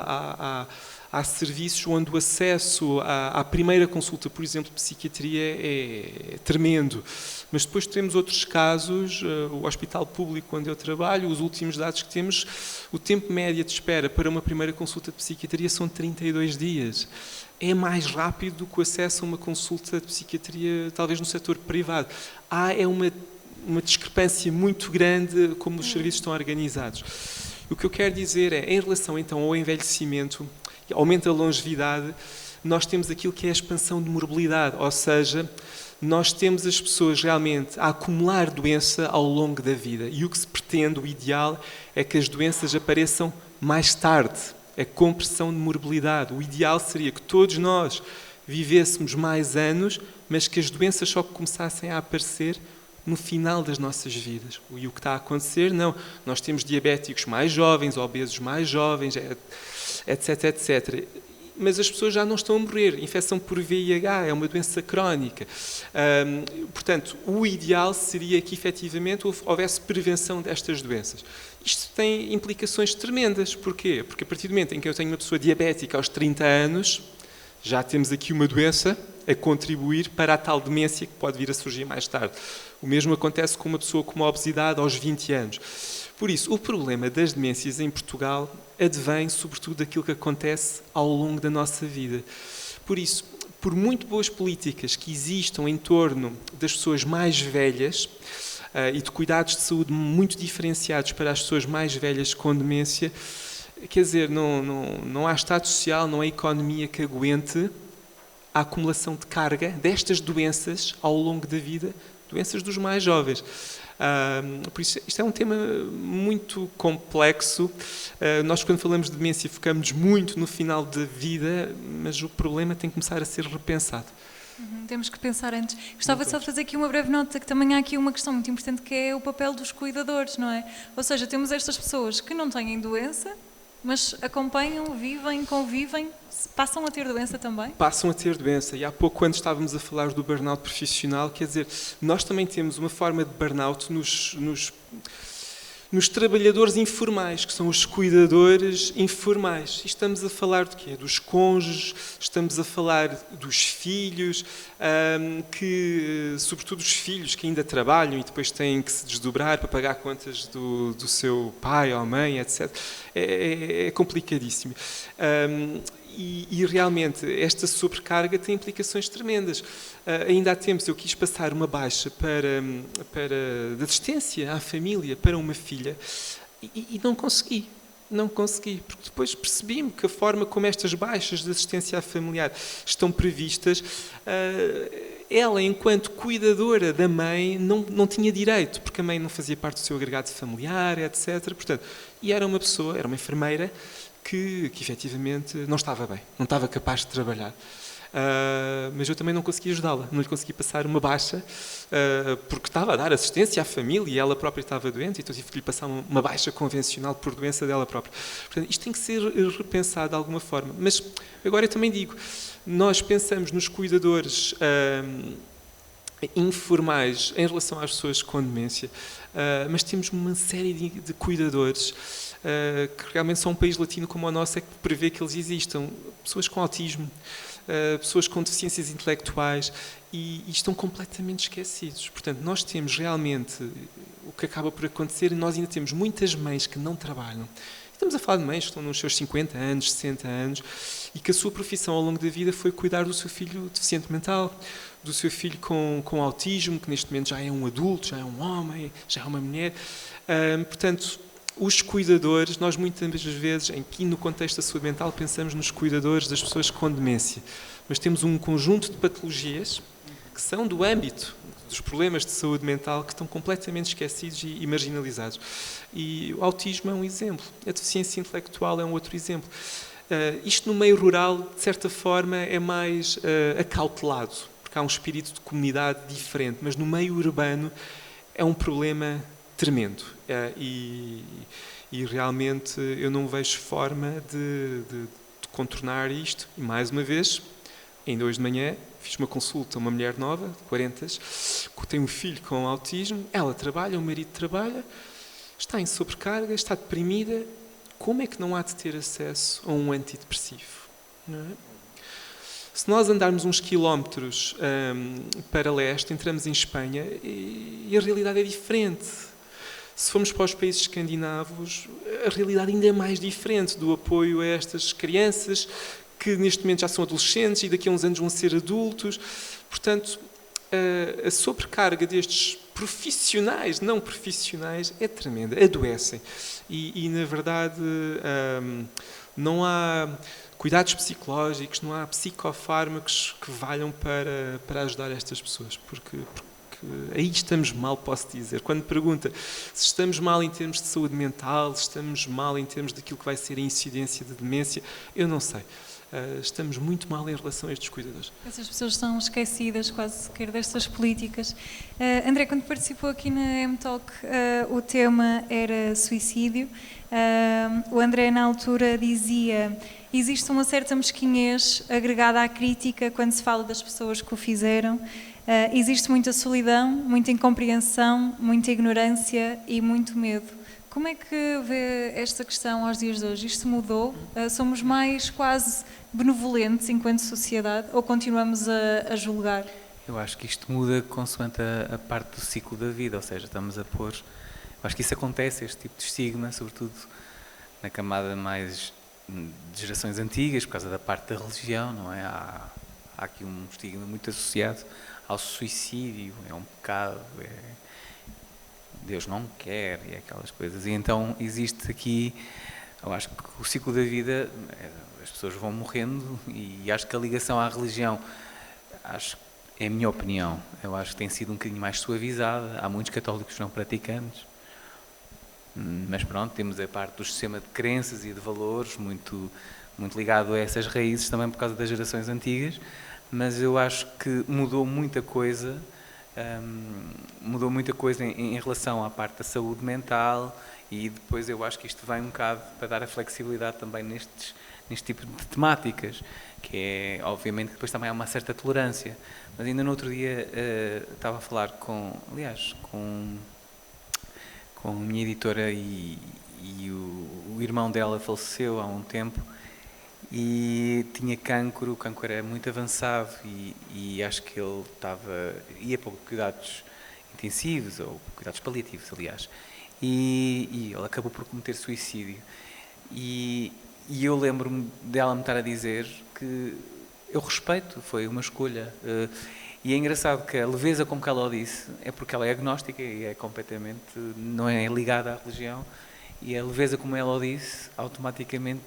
Há serviços onde o acesso à primeira consulta, por exemplo, de psiquiatria é tremendo. Mas depois temos outros casos, o Hospital Público onde eu trabalho, os últimos dados que temos, o tempo médio de espera para uma primeira consulta de psiquiatria são 32 dias. É mais rápido do que o acesso a uma consulta de psiquiatria, talvez no setor privado. Há uma discrepância muito grande como os serviços estão organizados. O que eu quero dizer é, em relação então ao envelhecimento, aumento da longevidade, nós temos aquilo que é a expansão de morbilidade, ou seja, nós temos as pessoas realmente a acumular doença ao longo da vida. E o que se pretende, o ideal, é que as doenças apareçam mais tarde. A compressão de morbilidade. O ideal seria que todos nós vivêssemos mais anos, mas que as doenças só começassem a aparecer no final das nossas vidas. E o que está a acontecer? Não. Nós temos diabéticos mais jovens, obesos mais jovens, etc, etc. Mas as pessoas já não estão a morrer. Infecção por VIH é uma doença crónica. Portanto, o ideal seria que, efetivamente, houvesse prevenção destas doenças. Isto tem implicações tremendas. Porquê? Porque a partir do momento em que eu tenho uma pessoa diabética aos 30 anos, já temos aqui uma doença a contribuir para a tal demência que pode vir a surgir mais tarde. O mesmo acontece com uma pessoa com uma obesidade aos 20 anos. Por isso, o problema das demências em Portugal advém, sobretudo, daquilo que acontece ao longo da nossa vida. Por isso, por muito boas políticas que existam em torno das pessoas mais velhas e de cuidados de saúde muito diferenciados para as pessoas mais velhas com demência, quer dizer, não há Estado Social, não há economia que aguente a acumulação de carga destas doenças ao longo da vida, doenças dos mais jovens. Por isso, isto é um tema muito complexo. Nós, quando falamos de demência, focamos muito no final da vida, mas o problema tem que começar a ser repensado. Temos que pensar antes. Gostava só de fazer aqui uma breve nota, que também há aqui uma questão muito importante, que é o papel dos cuidadores, não é? Ou seja, temos estas pessoas que não têm doença, mas acompanham, vivem, convivem, passam a ter doença também? Passam a ter doença. E há pouco, quando estávamos a falar do burnout profissional, quer dizer, nós também temos uma forma de burnout nos trabalhadores informais, que são os cuidadores informais. E estamos a falar de quê? Dos cônjuges, estamos a falar dos filhos, sobretudo os filhos que ainda trabalham e depois têm que se desdobrar para pagar contas do seu pai ou mãe, etc. É complicadíssimo. E realmente esta sobrecarga tem implicações tremendas. Ainda há tempos eu quis passar uma baixa de assistência à família para uma filha e não consegui. Não consegui, porque depois percebi-me que a forma como estas baixas de assistência familiar estão previstas, ela, enquanto cuidadora da mãe, não tinha direito, porque a mãe não fazia parte do seu agregado familiar, etc. Portanto, e era uma pessoa, era uma enfermeira, que efetivamente não estava bem, não estava capaz de trabalhar. Mas eu também não consegui ajudá-la, não lhe consegui passar uma baixa, porque estava a dar assistência à família e ela própria estava doente, então tive que lhe passar uma baixa convencional por doença dela própria. Portanto, isto tem que ser repensado de alguma forma. Mas agora eu também digo, nós pensamos nos cuidadores informais em relação às pessoas com demência, mas temos uma série de cuidadores que realmente são um país latino como o nosso é que prevê que eles existam. Pessoas com autismo, pessoas com deficiências intelectuais e estão completamente esquecidos. Portanto, nós temos realmente o que acaba por acontecer e nós ainda temos muitas mães que não trabalham. Estamos a falar de mães que estão nos seus 50 anos, 60 anos e que a sua profissão ao longo da vida foi cuidar do seu filho deficiente mental, do seu filho com autismo, que neste momento já é um adulto, já é um homem, já é uma mulher. Portanto, os cuidadores, nós muitas vezes, aqui no contexto da saúde mental, pensamos nos cuidadores das pessoas com demência, mas temos um conjunto de patologias que são do âmbito dos problemas de saúde mental que estão completamente esquecidos e marginalizados. E o autismo é um exemplo, a deficiência intelectual é um outro exemplo. Isto no meio rural, de certa forma, é mais acautelado, porque há um espírito de comunidade diferente, mas no meio urbano é um problema tremendo. E realmente eu não vejo forma de contornar isto. E mais uma vez, ainda hoje de manhã, fiz uma consulta a uma mulher nova, de 40, que tem um filho com autismo, ela trabalha, o marido trabalha, está em sobrecarga, está deprimida. Como é que não há de ter acesso a um antidepressivo? Não é? Se nós andarmos uns quilómetros para leste, entramos em Espanha e a realidade é diferente. Se formos para os países escandinavos, a realidade ainda é mais diferente do apoio a estas crianças que neste momento já são adolescentes e daqui a uns anos vão ser adultos. Portanto, a sobrecarga destes profissionais, não profissionais, é tremenda, adoecem. E na verdade, não há cuidados psicológicos, não há psicofármacos que valham para ajudar estas pessoas, porque aí estamos mal, posso dizer. Quando pergunta se estamos mal em termos de saúde mental, se estamos mal em termos daquilo que vai ser a incidência de demência, eu não sei. Estamos muito mal em relação a estes cuidadores. Essas pessoas são esquecidas quase sequer destas políticas. André, quando participou aqui na M-Talk, o tema era suicídio. O André, na altura, dizia: existe uma certa mesquinhez agregada à crítica quando se fala das pessoas que o fizeram. Existe muita solidão, muita incompreensão, muita ignorância e muito medo. Como é que vê esta questão aos dias de hoje? Isto mudou? Somos mais quase benevolentes enquanto sociedade ou continuamos a julgar? Eu acho que isto muda consoante a parte do ciclo da vida, ou seja, estamos a pôr... Eu acho que isso acontece, este tipo de estigma, sobretudo na camada mais de gerações antigas, por causa da parte da religião, não é? Há aqui um estigma muito associado ao suicídio, é um pecado, Deus não quer, e aquelas coisas. E então existe aqui, eu acho que o ciclo da vida, as pessoas vão morrendo e acho que a ligação à religião, é a minha opinião, eu acho que tem sido um bocadinho mais suavizada. Há muitos católicos não praticantes, mas pronto, temos a parte do sistema de crenças e de valores muito, muito ligado a essas raízes também por causa das gerações antigas, mas eu acho que mudou muita coisa em relação à parte da saúde mental, e depois eu acho que isto vem um bocado para dar a flexibilidade também neste tipo de temáticas, que é, obviamente, que depois também há uma certa tolerância. Mas ainda no outro dia estava a falar com a minha editora e o irmão dela faleceu há um tempo e tinha cancro, o cancro era muito avançado e acho que ele ia para cuidados intensivos ou cuidados paliativos, aliás, e ele acabou por cometer suicídio. E eu lembro-me dela me estar a dizer que eu respeito, foi uma escolha. E é engraçado que a leveza com que ela o disse é porque ela é agnóstica e é completamente, não é ligada à religião, e a leveza como ela o disse, automaticamente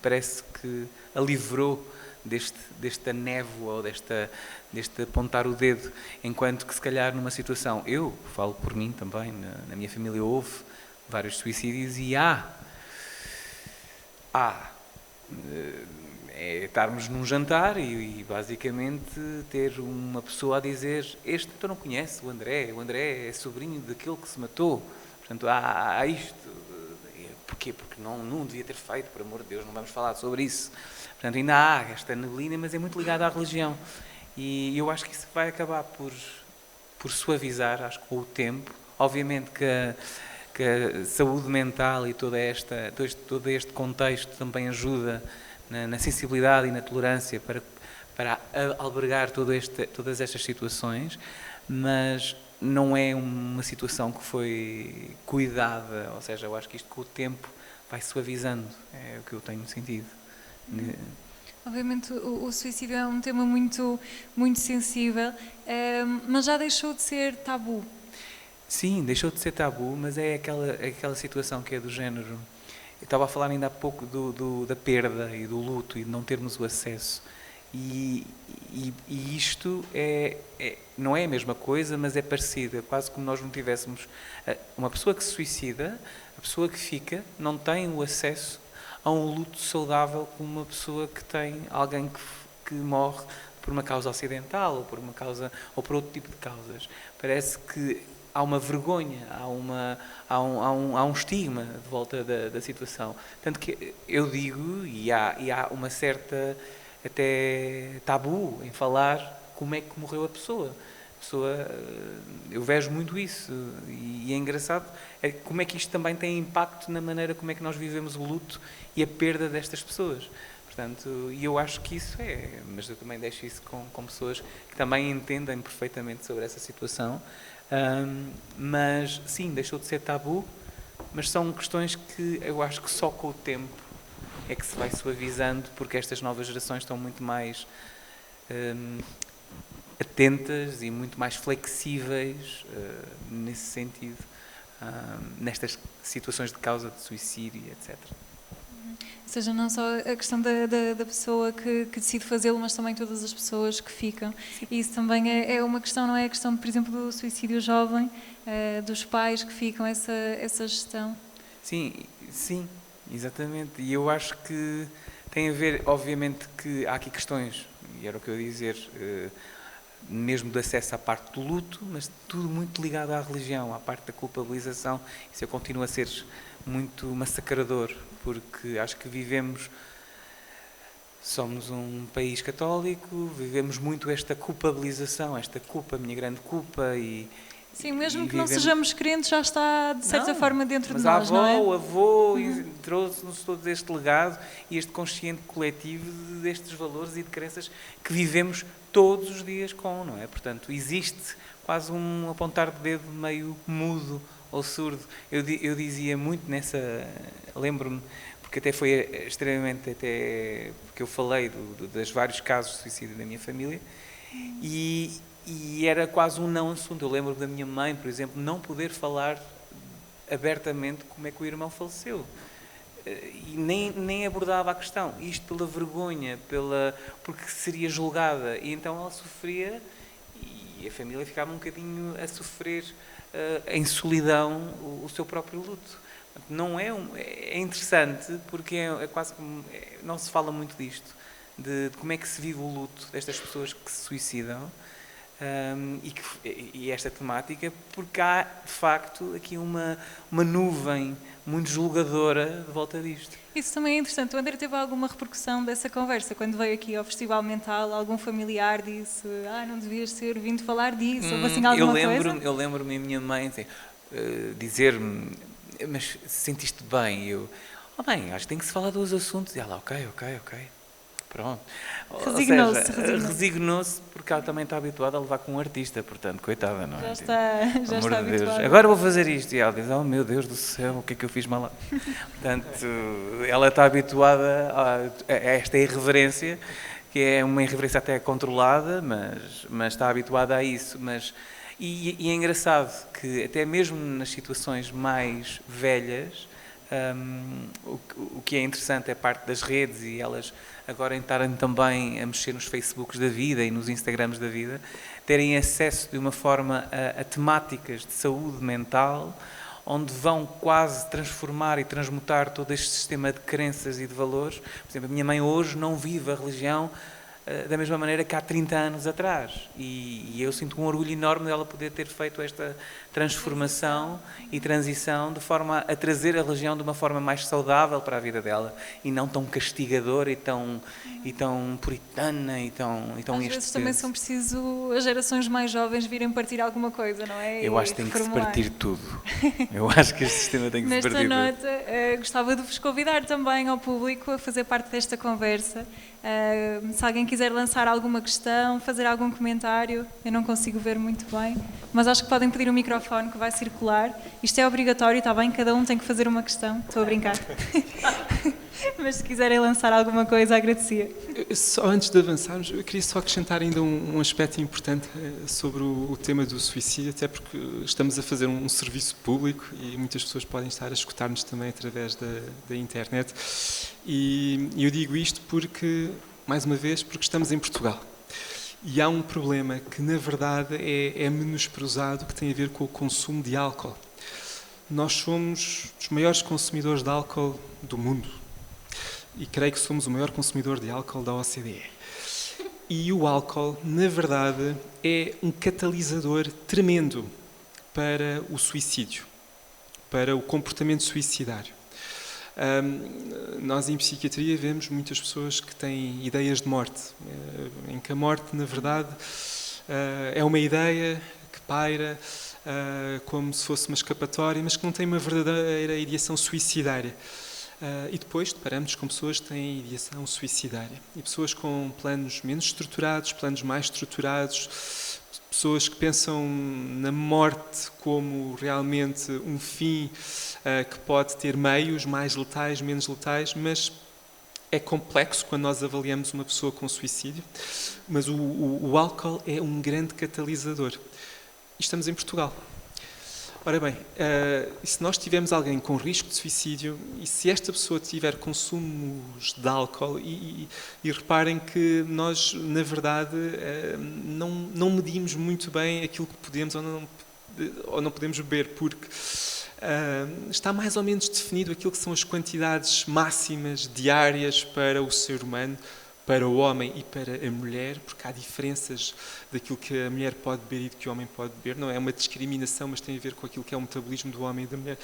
parece que a livrou desta névoa ou deste apontar o dedo, enquanto que se calhar numa situação, eu falo por mim também, na minha família houve vários suicídios e é estarmos num jantar e basicamente ter uma pessoa a dizer: este tu não conhece, o André é sobrinho daquele que se matou, portanto há isto. Porquê? Porque não devia ter feito, por amor de Deus, não vamos falar sobre isso. Portanto, ainda há esta neblina, mas é muito ligada à religião. E eu acho que isso vai acabar por suavizar, acho que com o tempo. Obviamente que a saúde mental e todo este contexto também ajuda na sensibilidade e na tolerância para albergar todas estas situações, mas não é uma situação que foi cuidada, ou seja, eu acho que isto com o tempo vai suavizando, é o que eu tenho sentido. Obviamente o suicídio é um tema muito, muito sensível, mas já deixou de ser tabu. Sim, deixou de ser tabu, mas é aquela situação que é do género. Eu estava a falar ainda há pouco da perda e do luto e de não termos o acesso. E isto não é a mesma coisa, mas é parecido. É quase como nós não tivéssemos. Uma pessoa que se suicida, a pessoa que fica, não tem o acesso a um luto saudável como uma pessoa que tem alguém que morre por uma causa acidental ou por uma causa ou por outro tipo de causas. Parece que há uma vergonha, há um estigma de volta da situação. Tanto que eu digo, e há uma certa até tabu em falar como é que morreu a pessoa. Eu vejo muito isso e é engraçado como é que isto também tem impacto na maneira como é que nós vivemos o luto e a perda destas pessoas. Portanto, e eu acho que isso mas eu também deixo isso com pessoas que também entendem perfeitamente sobre essa situação. Mas sim, deixou de ser tabu, mas são questões que eu acho que só com o tempo é que se vai suavizando, porque estas novas gerações estão muito mais atentas e muito mais flexíveis nesse sentido, nestas situações de causa de suicídio, etc. Ou seja, não só a questão da pessoa que decide fazê-lo, mas também todas as pessoas que ficam. E isso também é uma questão, não é? A questão, por exemplo, do suicídio jovem, dos pais que ficam, essa gestão. Sim, exatamente. E eu acho que tem a ver, obviamente, que há aqui questões, e era o que eu ia dizer, mesmo de acesso à parte do luto, mas tudo muito ligado à religião, à parte da culpabilização. Isso continua a ser muito massacrador, porque acho que somos um país católico, vivemos muito esta culpabilização, esta culpa, a minha grande culpa Sim, mesmo que não sejamos crentes, já está de certa forma dentro de nós, não é? Mas o avô trouxe-nos todo este legado e este consciente coletivo destes valores e de crenças que vivemos todos os dias com, não é? Portanto, existe quase um apontar de dedo meio mudo ou surdo. Eu dizia muito lembro-me, porque até foi extremamente, porque eu falei dos vários casos de suicídio da minha família e era quase um não assunto. Eu lembro da minha mãe, por exemplo, não poder falar abertamente como é que o irmão faleceu. E nem abordava a questão. Isto pela vergonha, porque seria julgada. E então ela sofria e a família ficava um bocadinho a sofrer em solidão o seu próprio luto. Não é interessante porque é quase como não se fala muito disto, de como é que se vive o luto destas pessoas que se suicidam. E esta temática, porque há de facto aqui uma nuvem muito julgadora de volta disto. isso também é interessante. O André teve alguma repercussão dessa conversa? Quando veio aqui ao Festival Mental, algum familiar disse não devias ter vindo falar disso? Ou assim alguma coisa? Eu lembro-me a minha mãe dizer-me, mas sentiste bem? E eu, bem, acho que tem que se falar dos assuntos. E ela, ok. Pronto. Resignou-se porque ela também está habituada a levar com um artista, portanto, coitada, não é? Já está habituada. Agora vou fazer isto. E ela diz, oh meu Deus do céu, o que é que eu fiz mal lá? Portanto, ela está habituada a esta irreverência, que é uma irreverência até controlada, mas está habituada a isso. E é engraçado que até mesmo nas situações mais velhas, o que é interessante é parte das redes e elas agora estarem também a mexer nos Facebooks da vida e nos Instagrams da vida, terem acesso de uma forma a temáticas de saúde mental, onde vão quase transformar e transmutar todo este sistema de crenças e de valores. Por exemplo, a minha mãe hoje não vive a religião da mesma maneira que há 30 anos atrás. E eu sinto um orgulho enorme dela poder ter feito esta transformação e transição de forma a trazer a religião de uma forma mais saudável para a vida dela e não tão castigadora e tão puritana e tão Às vezes também são preciso as gerações mais jovens virem partir alguma coisa, não é? Eu acho que tem que se partir tudo. Eu acho que este sistema tem que se partir tudo. Nesta nota, gostava de vos convidar também ao público a fazer parte desta conversa. Se alguém quiser lançar alguma questão, fazer algum comentário, eu não consigo ver muito bem, mas acho que podem pedir o microfone que vai circular. Isto é obrigatório, está bem? Cada um tem que fazer uma questão. Estou a brincar. Mas se quiserem lançar alguma coisa, agradecia. Só antes de avançarmos, eu queria só acrescentar ainda um aspecto importante sobre o tema do suicídio, até porque estamos a fazer um serviço público e muitas pessoas podem estar a escutar-nos também através da internet. E eu digo isto porque, mais uma vez, porque estamos em Portugal. E há um problema que, na verdade, é menosprezado, que tem a ver com o consumo de álcool. Nós somos os maiores consumidores de álcool do mundo. E creio que somos o maior consumidor de álcool da OCDE. E o álcool, na verdade, é um catalisador tremendo para o suicídio, para o comportamento suicidário. Nós, em psiquiatria, vemos muitas pessoas que têm ideias de morte, em que a morte, na verdade, é uma ideia que paira como se fosse uma escapatória, mas que não tem uma verdadeira ideação suicidária. E depois deparamos com pessoas que têm ideação suicidária. E pessoas com planos menos estruturados, planos mais estruturados, pessoas que pensam na morte como realmente um fim que pode ter meios mais letais, menos letais, mas é complexo quando nós avaliamos uma pessoa com suicídio. Mas o álcool é um grande catalisador. E estamos em Portugal. Ora bem, se nós tivermos alguém com risco de suicídio e se esta pessoa tiver consumos de álcool, e reparem que nós, na verdade, não medimos muito bem aquilo que podemos ou não podemos beber, porque está mais ou menos definido aquilo que são as quantidades máximas diárias para o ser humano, para o homem e para a mulher, porque há diferenças daquilo que a mulher pode beber e do que o homem pode beber. Não é uma discriminação, mas tem a ver com aquilo que é o metabolismo do homem e da mulher.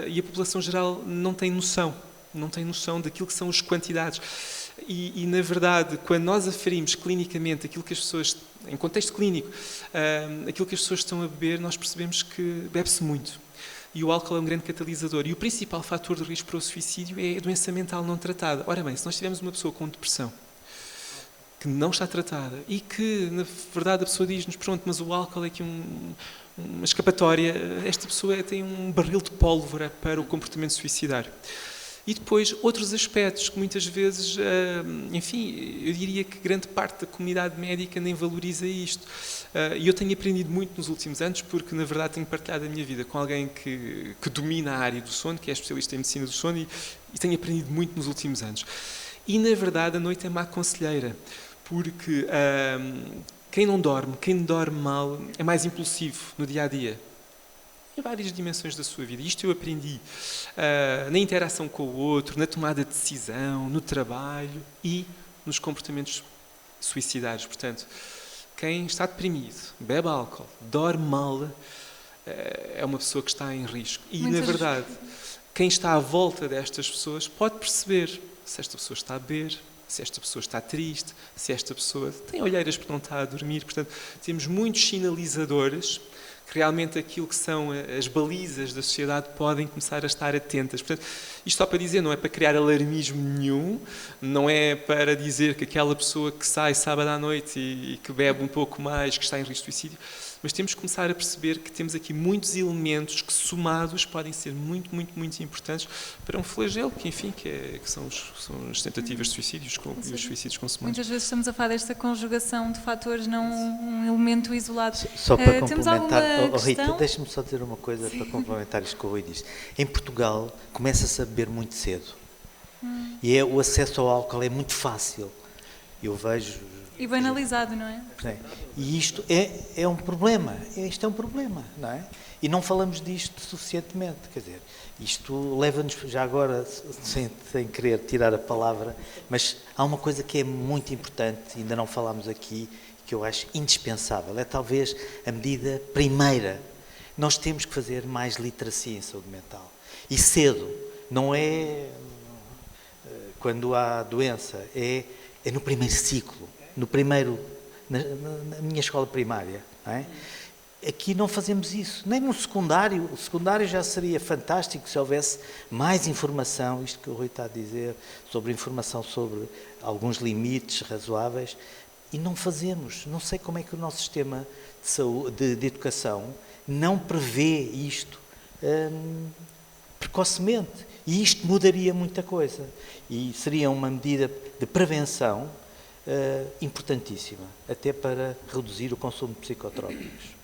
E a população geral não tem noção daquilo que são as quantidades. E, na verdade, quando nós aferimos clinicamente aquilo que as pessoas, em contexto clínico, aquilo que as pessoas estão a beber, nós percebemos que bebe-se muito. E o álcool é um grande catalisador. E o principal fator de risco para o suicídio é a doença mental não tratada. Ora bem, se nós tivermos uma pessoa com depressão, que não está tratada, e que, na verdade, a pessoa diz-nos, pronto, mas o álcool é aqui uma escapatória, esta pessoa tem um barril de pólvora para o comportamento suicidário. E depois, outros aspectos que muitas vezes, enfim, eu diria que grande parte da comunidade médica nem valoriza isto. E eu tenho aprendido muito nos últimos anos, porque, na verdade, tenho partilhado a minha vida com alguém que domina a área do sono, que é especialista em medicina do sono, e tenho aprendido muito nos últimos anos. E, na verdade, a noite é má conselheira, porque quem não dorme mal, é mais impulsivo no dia-a-dia. Em várias dimensões da sua vida. Isto eu aprendi na interação com o outro, na tomada de decisão, no trabalho e nos comportamentos suicidários. Portanto, quem está deprimido, bebe álcool, dorme mal, é uma pessoa que está em risco. E, na verdade, quem está à volta destas pessoas pode perceber se esta pessoa está a beber, se esta pessoa está triste, se esta pessoa tem olheiras porque não está a dormir. Portanto, temos muitos sinalizadores que realmente aquilo que são as balizas da sociedade podem começar a estar atentas. Portanto, isto só para dizer, não é para criar alarmismo nenhum, não é para dizer que aquela pessoa que sai sábado à noite e que bebe um pouco mais, que está em risco de suicídio, mas temos que começar a perceber que temos aqui muitos elementos que, somados, podem ser muito, muito, muito importantes para um flagelo, que, enfim, que são as tentativas de suicídios e os suicídios consumados. Muitas vezes estamos a falar desta conjugação de fatores, não um elemento isolado. Só para temos complementar, Rita, questão? deixa-me só dizer uma coisa para complementar isto que o Rui disse. Em Portugal, começa-se a beber muito cedo. E o acesso ao álcool é muito fácil. Eu vejo... E banalizado, não é? E isto é um problema. Isto é um problema, não é? E não falamos disto suficientemente. Quer dizer, isto leva-nos, já agora, sem querer tirar a palavra, mas há uma coisa que é muito importante, ainda não falámos aqui, que eu acho indispensável. É talvez a medida primeira. Nós temos que fazer mais literacia em saúde mental. E cedo. Não é quando há doença, é no primeiro ciclo. Na minha escola primária, não é? Aqui não fazemos isso, nem no secundário. O secundário já seria fantástico se houvesse mais informação, isto que o Rui está a dizer, sobre informação sobre alguns limites razoáveis, e não fazemos. Não sei como é que o nosso sistema de saúde, de educação, não prevê isto precocemente. E isto mudaria muita coisa. E seria uma medida de prevenção importantíssima, até para reduzir o consumo de psicotrópicos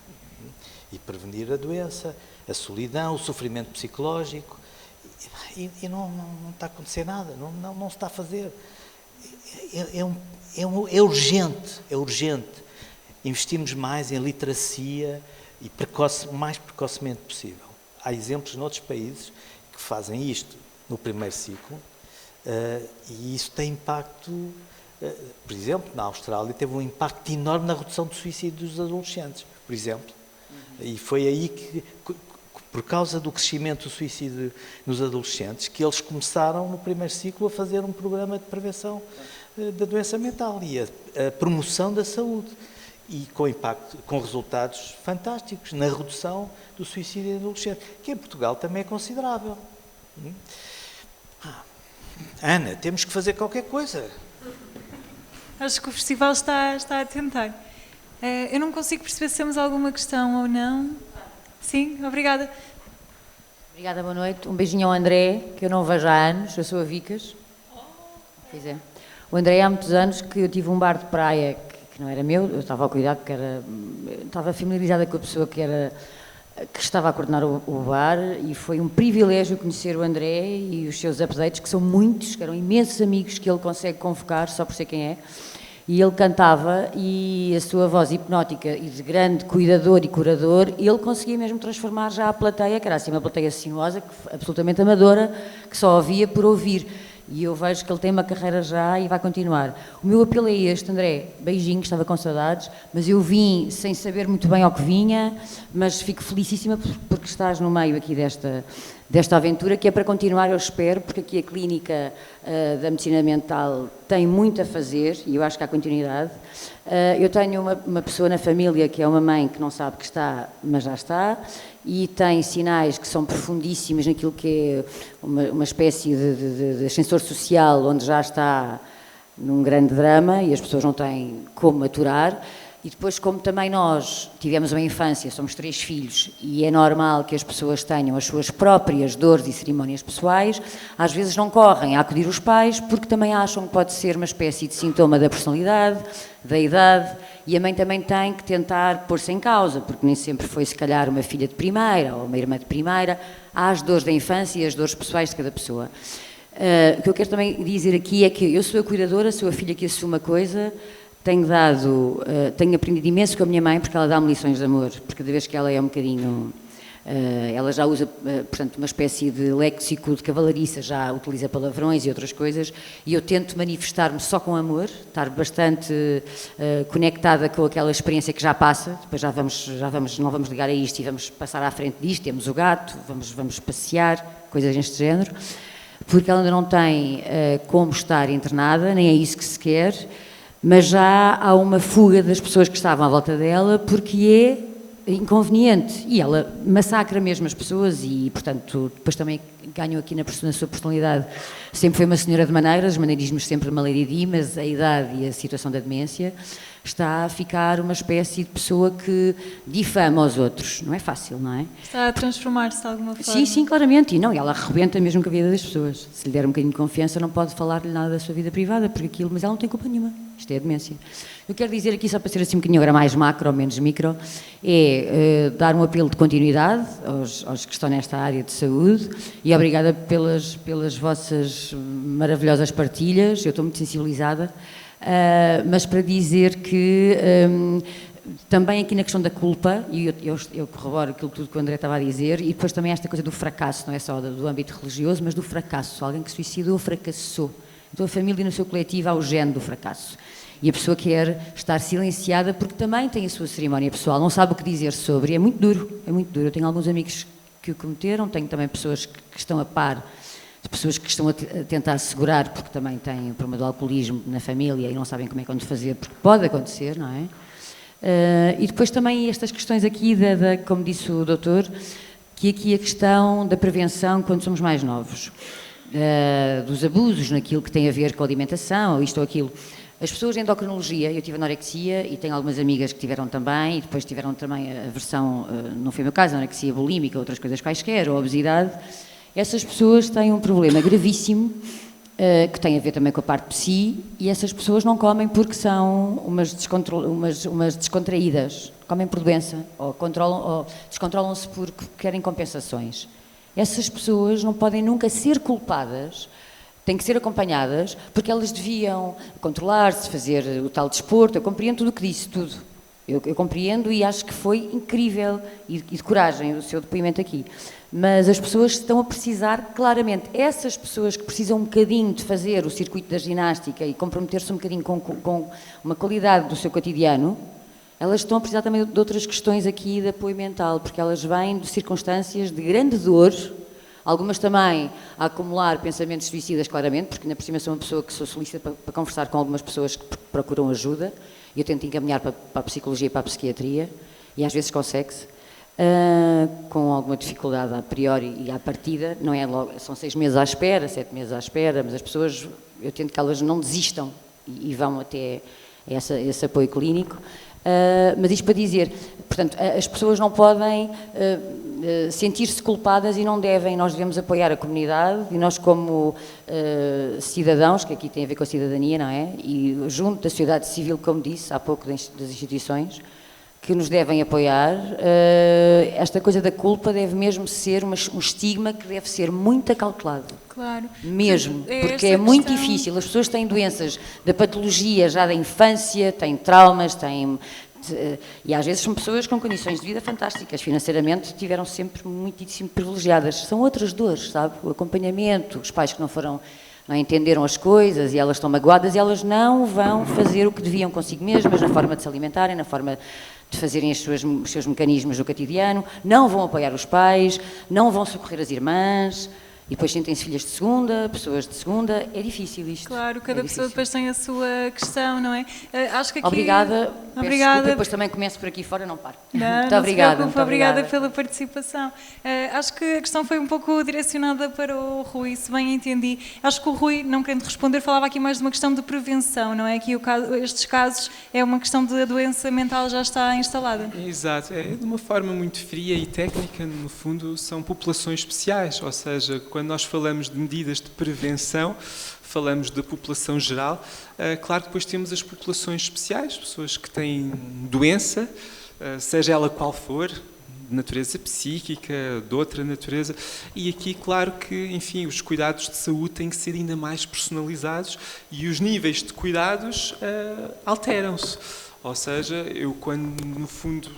e prevenir a doença, a solidão, o sofrimento psicológico. E não está a acontecer nada, não se está a fazer. É urgente. Investimos mais em literacia e o mais precocemente possível. Há exemplos noutros países que fazem isto no primeiro ciclo e isso tem impacto. Por exemplo, na Austrália teve um impacto enorme na redução do suicídio dos adolescentes, por exemplo. E foi aí que, por causa do crescimento do suicídio nos adolescentes, que eles começaram no primeiro ciclo a fazer um programa de prevenção da doença mental e a promoção da saúde. E com impacto, com resultados fantásticos na redução do suicídio adolescente, que em Portugal também é considerável. Ana, temos que fazer qualquer coisa. Acho que o festival está a tentar. Eu não consigo perceber se temos alguma questão ou não. Sim, obrigada. Obrigada, boa noite. Um beijinho ao André, que eu não vejo há anos, eu sou a Vicas. Pois é. O André há muitos anos que eu tive um bar de praia que não era meu, eu estava a cuidar porque estava familiarizada com a pessoa que estava a coordenar o bar e foi um privilégio conhecer o André e os seus updates, que são muitos, que eram imensos amigos que ele consegue convocar só por ser quem é. E ele cantava e a sua voz hipnótica e de grande cuidador e curador, ele conseguia mesmo transformar já a plateia, que era assim uma plateia sinuosa, absolutamente amadora, que só ouvia por ouvir. E eu vejo que ele tem uma carreira já e vai continuar. O meu apelo é este, André, beijinho, estava com saudades, mas eu vim sem saber muito bem ao que vinha, mas fico felicíssima porque estás no meio aqui desta aventura, que é para continuar, eu espero, porque aqui a clínica da medicina mental tem muito a fazer, e eu acho que há continuidade. Eu tenho uma pessoa na família que é uma mãe que não sabe que está, mas já está, e tem sinais que são profundíssimos naquilo que é uma espécie de ascensor social, onde já está num grande drama e as pessoas não têm como aturar. E depois, como também nós tivemos uma infância, somos 3 filhos, e é normal que as pessoas tenham as suas próprias dores e cerimónias pessoais, às vezes não correm a acudir os pais, porque também acham que pode ser uma espécie de sintoma da personalidade, da idade, e a mãe também tem que tentar pôr-se em causa, porque nem sempre foi, se calhar, uma filha de primeira ou uma irmã de primeira. Há as dores da infância e as dores pessoais de cada pessoa. O que eu quero também dizer aqui é que eu sou a cuidadora, sou a filha que assume a coisa. Tenho aprendido imenso com a minha mãe, porque ela dá-me lições de amor, porque cada vez que ela é um bocadinho... ela já usa, portanto, uma espécie de léxico de cavalariça, já utiliza palavrões e outras coisas, e eu tento manifestar-me só com amor, estar bastante conectada com aquela experiência que já passa, depois não vamos ligar a isto e vamos passar à frente disto, temos o gato, vamos passear, coisas deste género, porque ela ainda não tem como estar internada, nem é isso que se quer, mas já há uma fuga das pessoas que estavam à volta dela, porque é inconveniente, e ela massacra mesmo as pessoas e, portanto, depois também ganham aqui na sua personalidade. Sempre foi uma senhora de maneiras, os maneirismos sempre uma lady di, mas a idade e a situação da demência está a ficar uma espécie de pessoa que difama os outros. Não é fácil, não é? Está a transformar-se de alguma forma. Sim, claramente. E ela arrebenta mesmo com a vida das pessoas. Se lhe der um bocadinho de confiança, não pode falar-lhe nada da sua vida privada, mas ela não tem culpa nenhuma. Isto é a demência. Eu quero dizer aqui, só para ser assim um bocadinho agora mais macro ou menos micro, dar um apelo de continuidade aos que estão nesta área de saúde, e obrigada pelas vossas maravilhosas partilhas. Eu estou muito sensibilizada. Mas para dizer que também aqui na questão da culpa, e eu corroboro aquilo tudo que o André estava a dizer, e depois também esta coisa do fracasso, não é só do âmbito religioso, mas do fracasso. Alguém que suicidou fracassou. Então a família no seu coletivo há o gene do fracasso. E a pessoa quer estar silenciada porque também tem a sua cerimónia pessoal, não sabe o que dizer sobre, e é muito duro, é muito duro. Eu tenho alguns amigos que o cometeram, tenho também pessoas que estão a par, de pessoas que estão a tentar segurar porque também têm um problema do alcoolismo na família e não sabem como é que vão fazer, porque pode acontecer, não é? E depois também estas questões aqui, como disse o doutor, que aqui a questão da prevenção quando somos mais novos, dos abusos naquilo que tem a ver com a alimentação, ou isto ou aquilo. As pessoas em endocrinologia, eu tive anorexia e tenho algumas amigas que tiveram também, e depois tiveram também a versão, não foi o meu caso, anorexia bulímica, outras coisas quaisquer, ou obesidade. Essas pessoas têm um problema gravíssimo, que tem a ver também com a parte psi, e essas pessoas não comem porque são umas descontraídas, comem por doença, ou descontrolam-se porque querem compensações. Essas pessoas não podem nunca ser culpadas, têm que ser acompanhadas, porque elas deviam controlar-se, fazer o tal desporto. Eu compreendo tudo o que disse, tudo. Eu compreendo e acho que foi incrível e de coragem o seu depoimento aqui. Mas as pessoas estão a precisar, claramente, essas pessoas que precisam um bocadinho de fazer o circuito da ginástica e comprometer-se um bocadinho com uma qualidade do seu cotidiano, elas estão a precisar também de outras questões aqui de apoio mental, porque elas vêm de circunstâncias de grande dor, algumas também a acumular pensamentos suicidas, claramente, porque ainda por cima sou uma pessoa que sou solícita para conversar com algumas pessoas que procuram ajuda, e eu tento encaminhar para a psicologia e para a psiquiatria, e às vezes consegue-se, com alguma dificuldade a priori e à partida, não é logo, são 6 meses à espera, 7 meses à espera, mas as pessoas, eu tento que elas não desistam e vão até esse apoio clínico. Mas isto para dizer, portanto, as pessoas não podem sentir-se culpadas e não devem, nós devemos apoiar a comunidade e nós como cidadãos, que aqui tem a ver com a cidadania, não é? E junto da sociedade civil, como disse há pouco, das instituições, que nos devem apoiar, esta coisa da culpa deve mesmo ser um estigma que deve ser muito acautelado. Claro. Mesmo, porque é muito difícil. As pessoas têm doenças da patologia já da infância, têm traumas, e às vezes são pessoas com condições de vida fantásticas, financeiramente tiveram sempre muitíssimo privilegiadas. São outras dores, sabe? O acompanhamento, os pais que não entenderam as coisas e elas estão magoadas e elas não vão fazer o que deviam consigo mesmas, na forma de se alimentarem, na forma de fazerem os seus mecanismos do cotidiano, não vão apoiar os pais, não vão socorrer as irmãs, e depois sentem-se filhas de segunda, pessoas de segunda, é difícil isto. Claro, cada pessoa depois tem a sua questão, não é? Acho que aqui... Obrigada, desculpa, depois também começo por aqui fora, não paro. Muito obrigada. Muito obrigada pela participação. Acho que a questão foi um pouco direcionada para o Rui, se bem entendi. Acho que o Rui, não querendo responder, falava aqui mais de uma questão de prevenção, não é? Que estes casos é uma questão de a doença mental já está instalada. Exato, de uma forma muito fria e técnica, no fundo, são populações especiais, ou seja, quando nós falamos de medidas de prevenção, falamos da população geral. Claro que depois temos as populações especiais, pessoas que têm doença, seja ela qual for, de natureza psíquica, de outra natureza, e aqui, claro que, enfim, os cuidados de saúde têm que ser ainda mais personalizados e os níveis de cuidados alteram-se. Ou seja, eu quando, no fundo,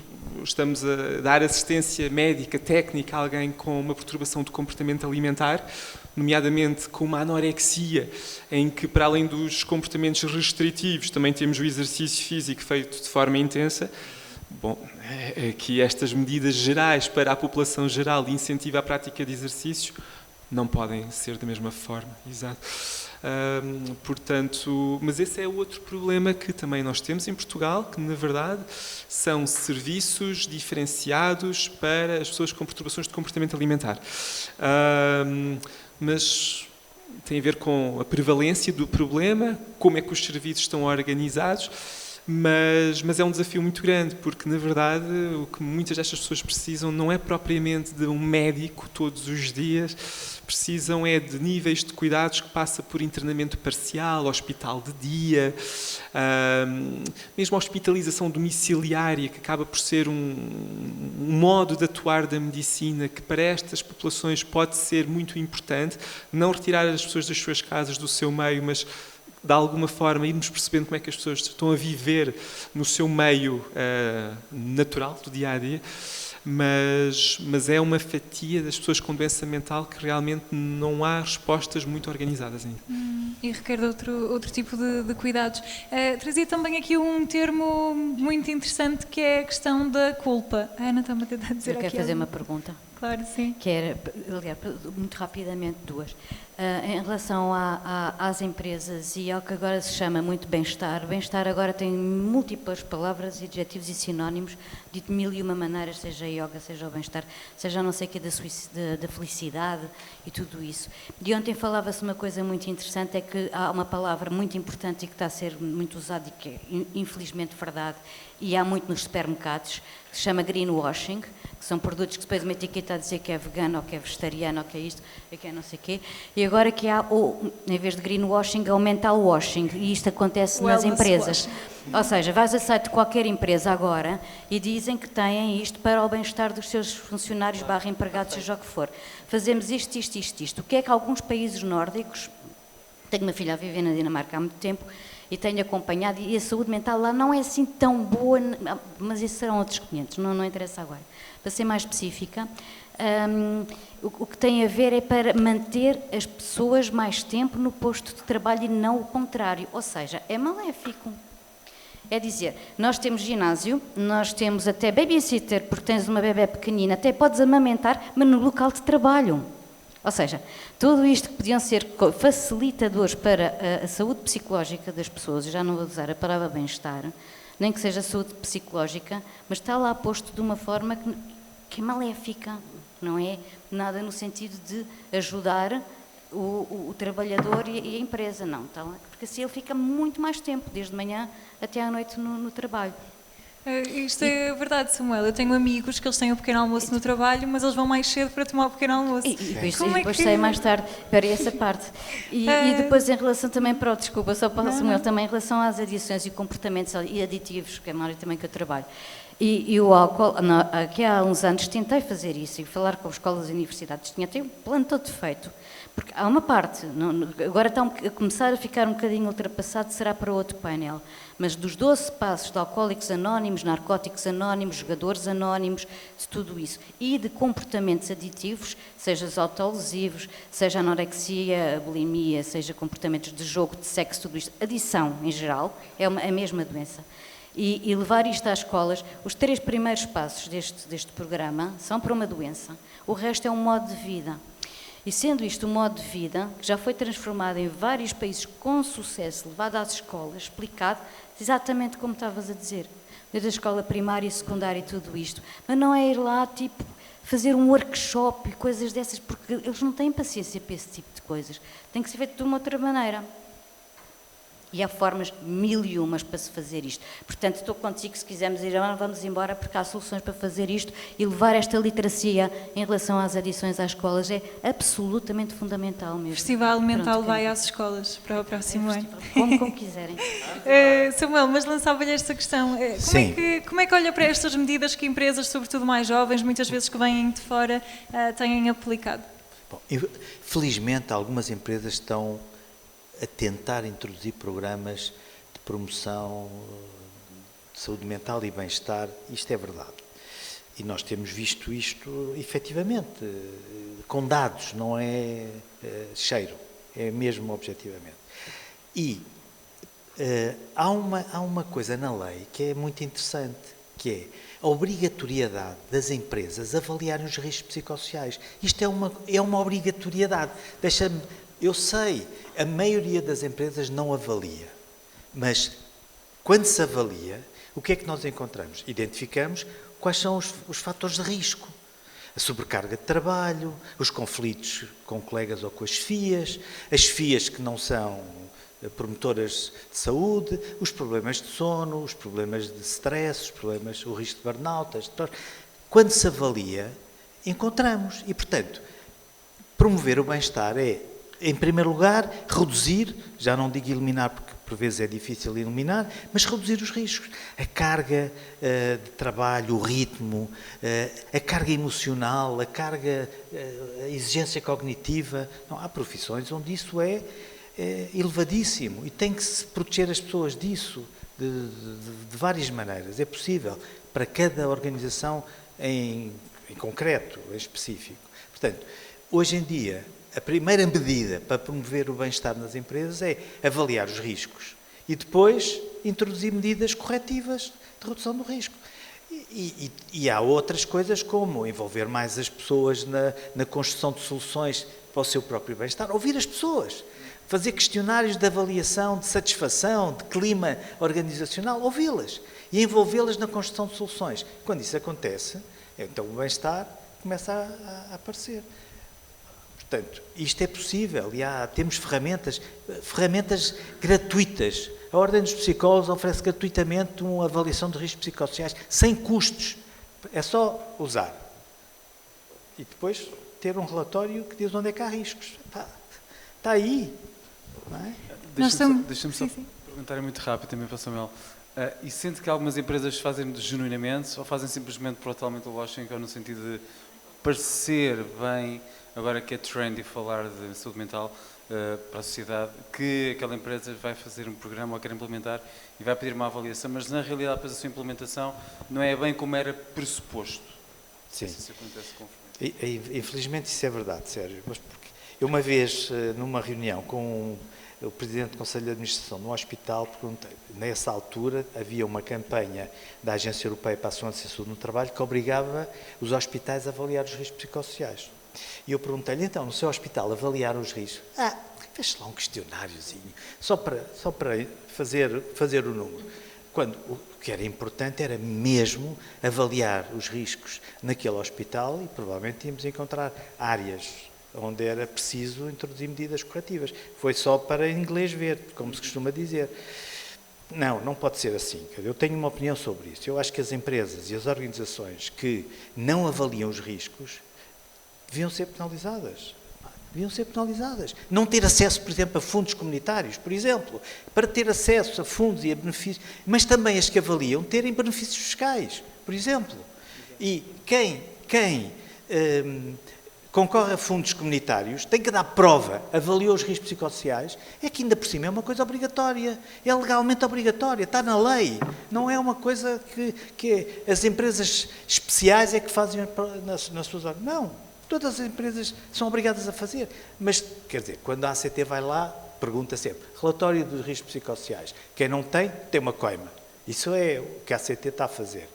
estamos a dar assistência médica, técnica a alguém com uma perturbação de comportamento alimentar, nomeadamente com uma anorexia, em que, para além dos comportamentos restritivos, também temos o exercício físico feito de forma intensa. Bom, aqui estas medidas gerais para a população geral de incentivo à prática de exercícios não podem ser da mesma forma. Exato. Portanto, mas esse é outro problema que também nós temos em Portugal, que na verdade são serviços diferenciados para as pessoas com perturbações de comportamento alimentar. Mas tem a ver com a prevalência do problema, como é que os serviços estão organizados, mas é um desafio muito grande, porque na verdade o que muitas destas pessoas precisam não é propriamente de um médico todos os dias, precisam é de níveis de cuidados que passa por internamento parcial, hospital de dia, mesmo a hospitalização domiciliária, que acaba por ser um modo de atuar da medicina que para estas populações pode ser muito importante, não retirar as pessoas das suas casas, do seu meio, mas de alguma forma irmos percebendo como é que as pessoas estão a viver no seu meio natural do dia-a-dia, mas é uma fatia das pessoas com doença mental que realmente não há respostas muito organizadas ainda. E requer outro tipo de cuidados. Trazia também aqui um termo muito interessante que é a questão da culpa. A Ana está-me a tentar dizer aqui. Eu quero fazer uma pergunta. Claro, sim. Que era, aliás, muito rapidamente duas. Em relação às empresas e ao que agora se chama muito bem-estar, bem-estar agora tem múltiplas palavras, adjetivos e sinónimos, de mil e uma maneiras, seja yoga, seja o bem-estar, seja não sei o que da felicidade e tudo isso. De ontem falava-se uma coisa muito interessante, é que há uma palavra muito importante e que está a ser muito usada e que é infelizmente verdade, e há muito nos supermercados, que se chama greenwashing, que são produtos que depois uma etiqueta a dizer que é vegano, ou que é vegetariano, ou que é isto, ou que é não sei o quê, e agora que há, em vez de greenwashing, é o mental washing, e isto acontece nas empresas. Ou seja, vais a site de qualquer empresa agora e dizem que têm isto para o bem-estar dos seus funcionários / empregados, seja o que for. Fazemos isto, isto, isto, isto. O que é que alguns países nórdicos, tenho uma filha a viver na Dinamarca há muito tempo, e tenho acompanhado, e a saúde mental lá não é assim tão boa, mas esses serão outros 500, não interessa agora. Para ser mais específica, o que tem a ver é para manter as pessoas mais tempo no posto de trabalho e não o contrário, ou seja, é maléfico. É dizer, nós temos ginásio, nós temos até babysitter, porque tens uma bebé pequenina, até podes amamentar, mas no local de trabalho. Ou seja, tudo isto que podiam ser facilitadores para a saúde psicológica das pessoas, eu já não vou usar a palavra bem-estar, nem que seja saúde psicológica, mas está lá posto de uma forma que é maléfica, não é nada no sentido de ajudar o trabalhador e a empresa, não, está lá, porque assim ele fica muito mais tempo, desde manhã até à noite no trabalho. Isto é verdade, Samuel. Eu tenho amigos que eles têm o pequeno almoço no trabalho, mas eles vão mais cedo para tomar o pequeno almoço. E depois saem mais tarde para essa parte. E depois em relação também, desculpa, só para o Samuel, também em relação às adições e comportamentos e aditivos, que é uma área também que eu trabalho. E o álcool, aqui há uns anos tentei fazer isso e falar com as escolas e universidades, tinha até o plano todo feito. Porque há uma parte, agora está a começar a ficar um bocadinho ultrapassado, será para outro painel, mas dos 12 passos de alcoólicos anónimos, narcóticos anónimos, jogadores anónimos, de tudo isso, e de comportamentos aditivos, seja os autolesivos, seja a anorexia, a bulimia, seja comportamentos de jogo, de sexo, tudo isto, adição em geral, é a mesma doença. E levar isto às escolas, os 3 primeiros passos deste programa são para uma doença, o resto é um modo de vida. E sendo isto um modo de vida, que já foi transformado em vários países com sucesso, levado às escolas, explicado exatamente como estavas a dizer, desde a escola primária e secundária e tudo isto, mas não é ir lá, tipo, fazer um workshop e coisas dessas, porque eles não têm paciência para esse tipo de coisas, tem que ser feito de uma outra maneira. E há formas 1001 para se fazer isto. Portanto, estou contigo, se quisermos ir, vamos embora, porque há soluções para fazer isto e levar esta literacia em relação às adições às escolas é absolutamente fundamental mesmo. O Festival Mental vai às escolas para o próximo ano. Como quiserem. Samuel, mas lançava-lhe esta questão. Como é que olha para estas medidas que empresas, sobretudo mais jovens, muitas vezes que vêm de fora, têm aplicado? Bom, felizmente algumas empresas estão a tentar introduzir programas de promoção de saúde mental e bem-estar, isto é verdade. E nós temos visto isto, efetivamente, com dados, não é cheiro, é mesmo objetivamente. E há uma coisa na lei que é muito interessante, que é a obrigatoriedade das empresas avaliarem os riscos psicossociais. Isto é uma obrigatoriedade. Eu sei, a maioria das empresas não avalia, mas quando se avalia, o que é que nós encontramos? Identificamos quais são os fatores de risco. A sobrecarga de trabalho, os conflitos com colegas ou com as FIAs que não são promotoras de saúde, os problemas de sono, os problemas de stress, o risco de burnout. Quando se avalia, encontramos. E, portanto, promover o bem-estar é, em primeiro lugar, reduzir, já não digo eliminar, porque por vezes é difícil eliminar, mas reduzir os riscos. A carga de trabalho, o ritmo, a carga emocional, a exigência cognitiva. Não, há profissões onde isso é elevadíssimo e tem que se proteger as pessoas disso de várias maneiras. É possível, para cada organização em concreto, em específico. Portanto, hoje em dia, a primeira medida para promover o bem-estar nas empresas é avaliar os riscos e depois introduzir medidas corretivas de redução do risco. E há outras coisas como envolver mais as pessoas na construção de soluções para o seu próprio bem-estar, ouvir as pessoas, fazer questionários de avaliação, de satisfação, de clima organizacional, ouvi-las e envolvê-las na construção de soluções. Quando isso acontece, então o bem-estar começa a aparecer. Portanto, isto é possível e temos ferramentas gratuitas. A Ordem dos Psicólogos oferece gratuitamente uma avaliação de riscos psicossociais, sem custos. É só usar. E depois ter um relatório que diz onde é que há riscos. Está aí. Não é? Deixa-me só perguntar muito rápido também para o Samuel. E sente que algumas empresas fazem genuinamente ou fazem simplesmente por totalmente lógico, no sentido de parecer bem, agora que é trendy falar de saúde mental para a sociedade, que aquela empresa vai fazer um programa ou quer implementar e vai pedir uma avaliação, mas na realidade depois a sua implementação não é bem como era pressuposto. Sim. Isso acontece com frequência. Infelizmente isso é verdade, Sérgio. Mas porque eu uma vez, numa reunião com o Presidente do Conselho de Administração no hospital, perguntei, nessa altura havia uma campanha da Agência Europeia para a Segurança e Saúde no Trabalho que obrigava os hospitais a avaliar os riscos psicossociais. E eu perguntei-lhe, então, no seu hospital, avaliar os riscos? Feche lá um questionáriozinho, só para fazer o número. Quando o que era importante era mesmo avaliar os riscos naquele hospital e provavelmente íamos encontrar áreas onde era preciso introduzir medidas corretivas. Foi só para inglês ver, como se costuma dizer. Não pode ser assim. Eu tenho uma opinião sobre isso. Eu acho que as empresas e as organizações que não avaliam os riscos deviam ser penalizadas. Não ter acesso, por exemplo, a fundos comunitários, por exemplo, para ter acesso a fundos e a benefícios, mas também as que avaliam terem benefícios fiscais, por exemplo. E quem concorre a fundos comunitários tem que dar prova, avaliou os riscos psicossociais, é que ainda por cima é uma coisa obrigatória, é legalmente obrigatória, está na lei, não é uma coisa que as empresas especiais é que fazem nas suas horas. Não. Todas as empresas são obrigadas a fazer. Mas, quer dizer, quando a ACT vai lá, pergunta sempre, relatório dos riscos psicossociais. Quem não tem, tem uma coima. Isso é o que a ACT está a fazer.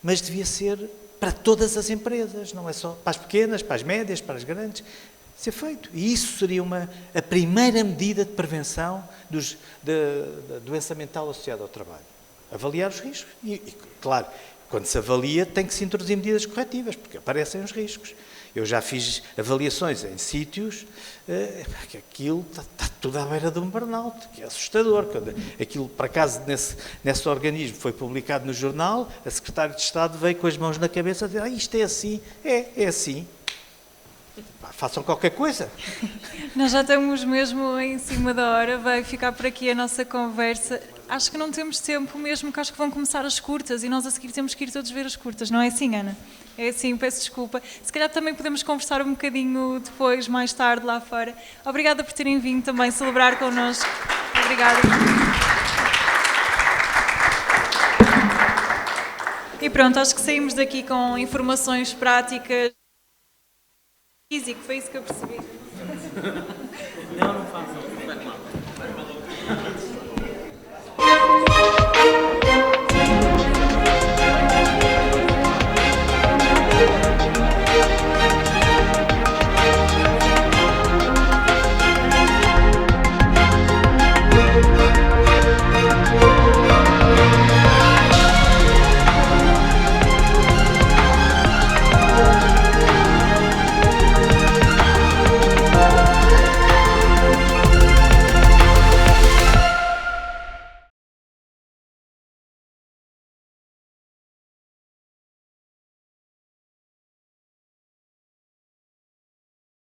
Mas devia ser para todas as empresas, não é só para as pequenas, para as médias, para as grandes, ser feito. E isso seria a primeira medida de prevenção da doença mental associada ao trabalho. Avaliar os riscos. E, claro, quando se avalia, tem que se introduzir medidas corretivas, porque aparecem os riscos. Eu já fiz avaliações em sítios que aquilo está tudo à beira de um burnout, que é assustador. Quando aquilo, por acaso, nesse organismo foi publicado no jornal, a Secretária de Estado veio com as mãos na cabeça a dizer isto é assim, é assim. Façam qualquer coisa. Nós já estamos mesmo em cima da hora, vai ficar por aqui a nossa conversa. Acho que não temos tempo mesmo, que acho que vão começar as curtas e nós a seguir temos que ir todos ver as curtas, não é assim, Ana? É assim, peço desculpa. Se calhar também podemos conversar um bocadinho depois, mais tarde, lá fora. Obrigada por terem vindo também celebrar connosco. Obrigada. E pronto, acho que saímos daqui com informações práticas. Físico, foi isso que eu percebi. Não façam.